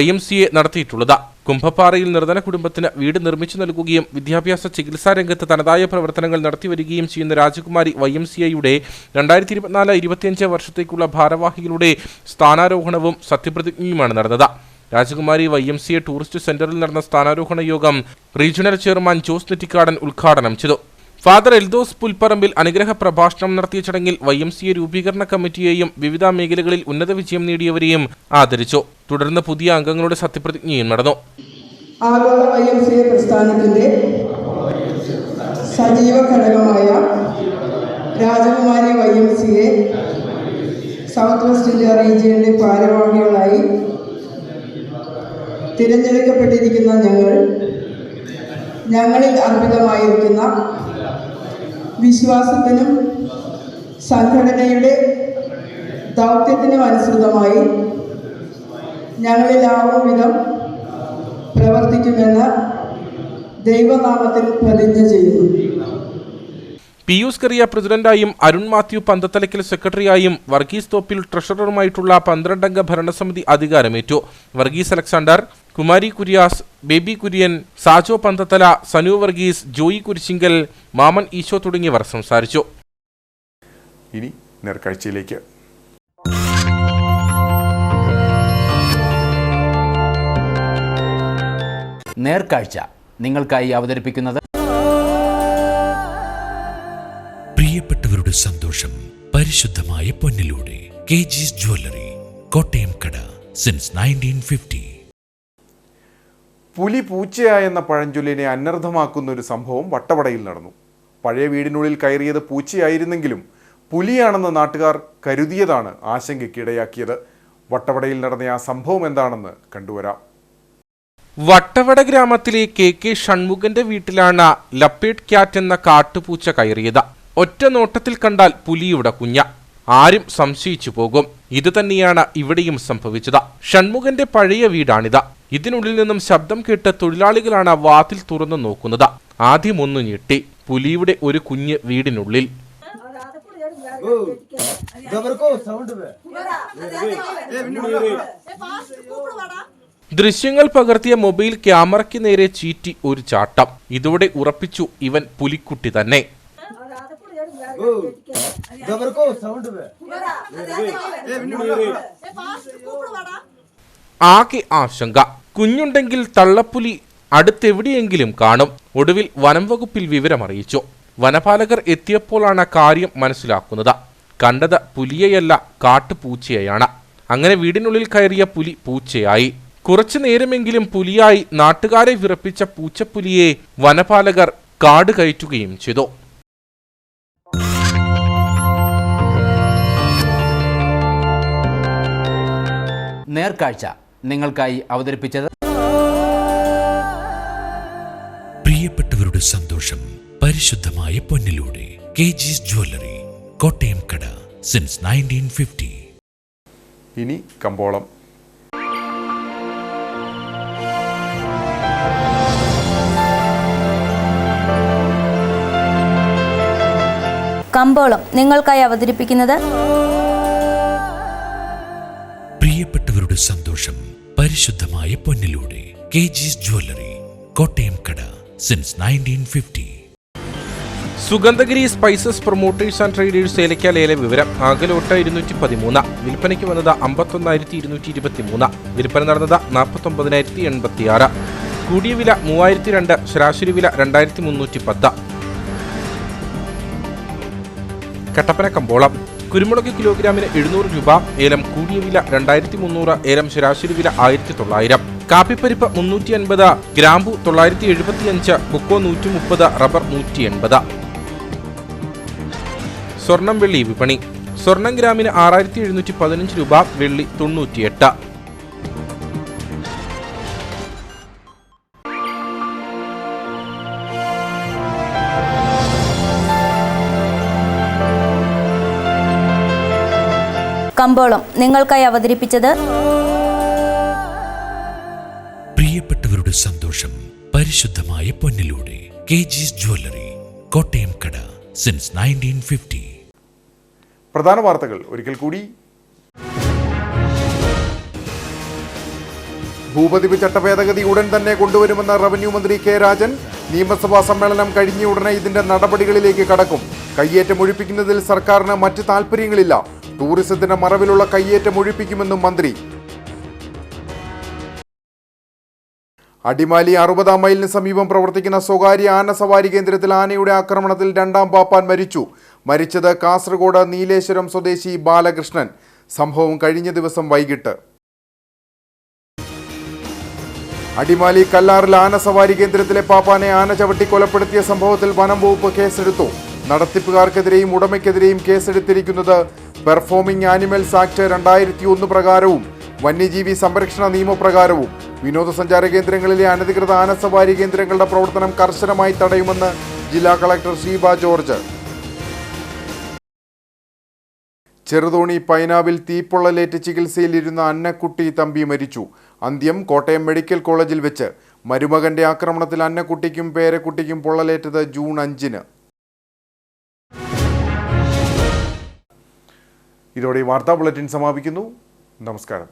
YMCA നടത്തിയിട്ടുള്ളത്. കുംഭപ്പാറയിൽ നിർധന കുടുംബത്തിന് വീട് നിർമ്മിച്ചു നൽകുകയും വിദ്യാഭ്യാസ ചികിത്സാ രംഗത്ത് തനതായ പ്രവർത്തനങ്ങൾ നടത്തിവരികയും ചെയ്യുന്ന രാജകുമാരി YMCAയുടെ 2024-25 വർഷത്തേക്കുള്ള ഭാരവാഹികളുടെ സ്ഥാനാരോഹണവും സത്യപ്രതിജ്ഞയുമാണ് നടന്നത്. രാജകുമാരി YMCA ടൂറിസ്റ്റ് സെന്ററിൽ നടന്ന സ്ഥാനാരോഹണ യോഗം റീജിയണൽ ചെയർമാൻ ജോസ് നെറ്റിക്കാടൻ ഉദ്ഘാടനം ചെയ്തു. ഫാദർ എൽദോസ് പുൽപ്പറമ്പിൽ അനുഗ്രഹ പ്രഭാഷണം നടത്തിയ ചടങ്ങിൽ YMCA രൂപീകരണ കമ്മിറ്റിയെയും വിവിധ മേഖലകളിൽ ഉന്നത വിജയം നേടിയവരെയും ആദരിച്ചു. തുടർന്ന് പുതിയ അംഗങ്ങളുടെ സത്യപ്രതിജ്ഞയും നടന്നു. ആഗോള YMCA പ്രസ്ഥാനത്തിന്റെ സജീവ ഘടകമായ രാജകുമാരി YMCA സൗത്ത് വെസ്റ്റ് ഇന്ത്യ റീജിയനിലെ ഭാരവാഹികളായി തിരഞ്ഞെടുക്കപ്പെട്ടിരിക്കുന്ന ഞങ്ങളിൽ അർപ്പിതമായിരിക്കുന്ന വിശ്വാസത്തിനും സംഘടനയുടെ ദൗത്യത്തിനും അനുസൃതമായി ഞങ്ങളിലാവും വിധം പ്രവർത്തിക്കുമെന്ന് ദൈവനാമത്തിൽ പ്രതിജ്ഞ ചെയ്യുന്നു. പിയൂസ് കറിയ പ്രസിഡന്റായും അരുൺ മാത്യു പന്തത്തലയ്ക്കൽ സെക്രട്ടറിയായും വർഗീസ് തോപ്പിൽ ട്രഷററുമായിട്ടുള്ള 12 അംഗ ഭരണസമിതി അധികാരമേറ്റു. വർഗീസ് അലക്സാണ്ടർ, കുമാരി കുര്യാസ്, ബേബി കുര്യൻ, സാജോ പന്തത്തല, സനു വർഗീസ്, ജോയി കുരിശിങ്കൽ, മാമൻ ഈശോ തുടങ്ങിയവർ സംസാരിച്ചു. ഇനി നേർക്കാഴ്ചയിലേക്ക്. നേർക്കാഴ്ച നിങ്ങൾക്കായി അവതരിപ്പിക്കുന്നത് പ്രിയപ്പെട്ടവരുടെ സന്തോഷം പരിശുദ്ധമായ പൊന്നിലൂടെ KG's ജ്വല്ലറി, കോട്ടയം കട, സിൻസ് 1950. പുലി പൂച്ചയായെന്ന പഴഞ്ചൊല്ലിനെ അനർത്ഥമാക്കുന്ന ഒരു സംഭവം വട്ടവടയിൽ നടന്നു. പഴയ വീടിനുള്ളിൽ കയറിയത് പൂച്ചയായിരുന്നെങ്കിലും പുലിയാണെന്ന് നാട്ടുകാർ കരുതിയതാണ് ആശങ്കയ്ക്കിടയാക്കിയത്. വട്ടവടയിൽ നടന്ന ആ സംഭവം എന്താണെന്ന് കണ്ടുവരാം. വട്ടവട ഗ്രാമത്തിലെ KK ഷൺമുഖന്റെ വീട്ടിലാണ് ലപ്പേഡ് ക്യാറ്റ് എന്ന കാട്ടുപൂച്ച കയറിയത്. ഒറ്റ നോട്ടത്തിൽ കണ്ടാൽ പുലിയുടെ കുഞ്ഞ. ആരും സംശയിച്ചു പോകും. ഇത് തന്നെയാണ് ഇവിടെയും സംഭവിച്ചത്. ഷൺമുഖന്റെ പഴയ വീടാണിത്. ഇതിനുള്ളിൽ നിന്നും ശബ്ദം കേട്ട് തൊഴിലാളികളാണ് വാതിൽ തുറന്നു നോക്കുന്നത്. ആദ്യം ഒന്ന് ഞെട്ടി. പുലിയുടെ ഒരു കുഞ്ഞ് വീടിനുള്ളിൽ. ദൃശ്യങ്ങൾ പകർത്തിയ മൊബൈൽ ക്യാമറയ്ക്ക് നേരെ ചീറ്റി ഒരു ചാട്ടം. ഇതോടെ ഉറപ്പിച്ചു ഇവൻ പുലിക്കുട്ടി തന്നെ. ആകെ ആശങ്ക. കുഞ്ഞുണ്ടെങ്കിൽ തള്ളപ്പുലി അടുത്തെവിടെയെങ്കിലും കാണും. ഒടുവിൽ വനം വകുപ്പിൽ വിവരമറിയിച്ചു. വനപാലകർ എത്തിയപ്പോഴാണ് കാര്യം മനസ്സിലാക്കുന്നത്. കണ്ടത് പുലിയെയല്ല, കാട്ടുപൂച്ചയെയാണ്. അങ്ങനെ വീടിനുള്ളിൽ കയറിയ പുലി പൂച്ചയായി. കുറച്ചു നേരമെങ്കിലും പുലിയായി നാട്ടുകാരെ വിറപ്പിച്ച പൂച്ചപ്പുലിയെ വനപാലകർ കാട് കയറ്റുകയും ചെയ്തു. നേർക്കാഴ്ച നിങ്ങൾക്കായി അവതരിപ്പിച്ചത് പ്രിയപ്പെട്ടവരുടെ സന്തോഷം പരിശുദ്ധമായ പൊന്നിലൂടെ KG's ജ്വല്ലറി, കോട്ടയം കട, സിൻസ് 1950. ഇനി കമ്പോളം. കമ്പോളം നിങ്ങൾക്കായി അവതരിപ്പിക്കുന്നത് പ്രിയപ്പെട്ടവരുടെ സന്തോഷം പരിശുദ്ധമായ പൊന്നിലൂടെ KG's ജ്വല്ലറി, കോട്ടയം കട, since 1950. Sugandhagiri spices promoters and traders ഏലയ്ക്ക ലേല വിവരം. ആകലോട്ട 213, വിൽപ്പനയ്ക്ക് വന്നത് 51,223, വിൽപ്പന നടന്നത് 49,086. കൂടിയ വില 3,002, ശരാശരി വില 2,310. കട്ടപ്പന കമ്പോളം. കുരുമുളക് കിലോഗ്രാമിന് 700 രൂപ, ഏലം കൂടിയ വില 2300, ഏലം ശരാശരി വില 1900. കാപ്പിപ്പരിപ്പ് 350, ഗ്രാമ്പു 975, കൊക്കോ 130, റബ്ബർ 180. സ്വർണം വെള്ളി വിപണി. സ്വർണം ഗ്രാമിന് 6715 രൂപ, വെള്ളി 98. കമ്പോളം നിങ്ങൾക്കായി അവതരിപ്പിച്ചത് പ്രിയപ്പെട്ടവരുടെ സന്തോഷം പരിശുദ്ധമായ പൊന്നിലൂടെ കെജിസ് ജ്വല്ലറി, കോട്ടയം കട, സിൻസ് 1950. പ്രധാന വാർത്തകൾ ഒരിക്കൽ കൂടി. ഭൂപതിവ് ചട്ടഭേദഗതി ഉടൻ തന്നെ കൊണ്ടുവരുമെന്ന റവന്യൂ മന്ത്രി കെ രാജൻ. നിയമസഭാ സമ്മേളനം കഴിഞ്ഞ ഉടനെ ഇതിന്റെ നടപടികളിലേക്ക് കടക്കും. കയ്യേറ്റം ഒഴിപ്പിക്കുന്നതിൽ സർക്കാരിന് മറ്റ് താൽപ്പര്യങ്ങളില്ല. ടൂറിസത്തിന്റെ മറവിലുള്ള കയ്യേറ്റം ഒഴിപ്പിക്കുമെന്നും മന്ത്രി. അടിമാലി 60-ാം മൈലിന് സമീപം പ്രവർത്തിക്കുന്ന സ്വകാര്യ ആന സവാരി കേന്ദ്രത്തിൽ ആനയുടെ ആക്രമണത്തിൽ 2ാം പാപ്പാൻ മരിച്ചു. മരിച്ചത് കാസർഗോഡ് നീലേശ്വരം സ്വദേശി ബാലകൃഷ്ണൻ. സംഭവം കഴിഞ്ഞ ദിവസം വൈകിട്ട്. അടിമാലി കല്ലാറിൽ ആന സവാരി കേന്ദ്രത്തിലെ പാപ്പാനെ ആന ചവിട്ടി കൊലപ്പെടുത്തിയ സംഭവത്തിൽ വനം വകുപ്പ് കേസെടുത്തു. നടത്തിപ്പുകാർക്കെതിരെയും ഉടമയ്ക്കെതിരെയും കേസെടുത്തിരിക്കുന്നത് പെർഫോമിംഗ് ആനിമൽസ് ആക്ട് 2001 പ്രകാരവും വന്യജീവി സംരക്ഷണ നിയമപ്രകാരവും. വിനോദസഞ്ചാര കേന്ദ്രങ്ങളിലെ അനധികൃത ആന സവാരി കേന്ദ്രങ്ങളുടെ പ്രവർത്തനം കർശനമായി തടയുമെന്ന് ജില്ലാ കളക്ടർ ഷീബ ജോർജ്. ചെറുതോണി പൈനാവിൽ തീപ്പൊള്ളലേറ്റ് ചികിത്സയിലിരുന്ന അന്നക്കുട്ടി തമ്പി മരിച്ചു. അന്ത്യം കോട്ടയം മെഡിക്കൽ കോളേജിൽ വെച്ച്. മരുമകന്റെ ആക്രമണത്തിൽ അന്നക്കുട്ടിക്കും പേരക്കുട്ടിക്കും പൊള്ളലേറ്റത് ജൂൺ 5-ന്. ഇതോടെ വാർത്താ ബുള്ളറ്റിൻ സമാപിക്കുന്നു. നമസ്കാരം.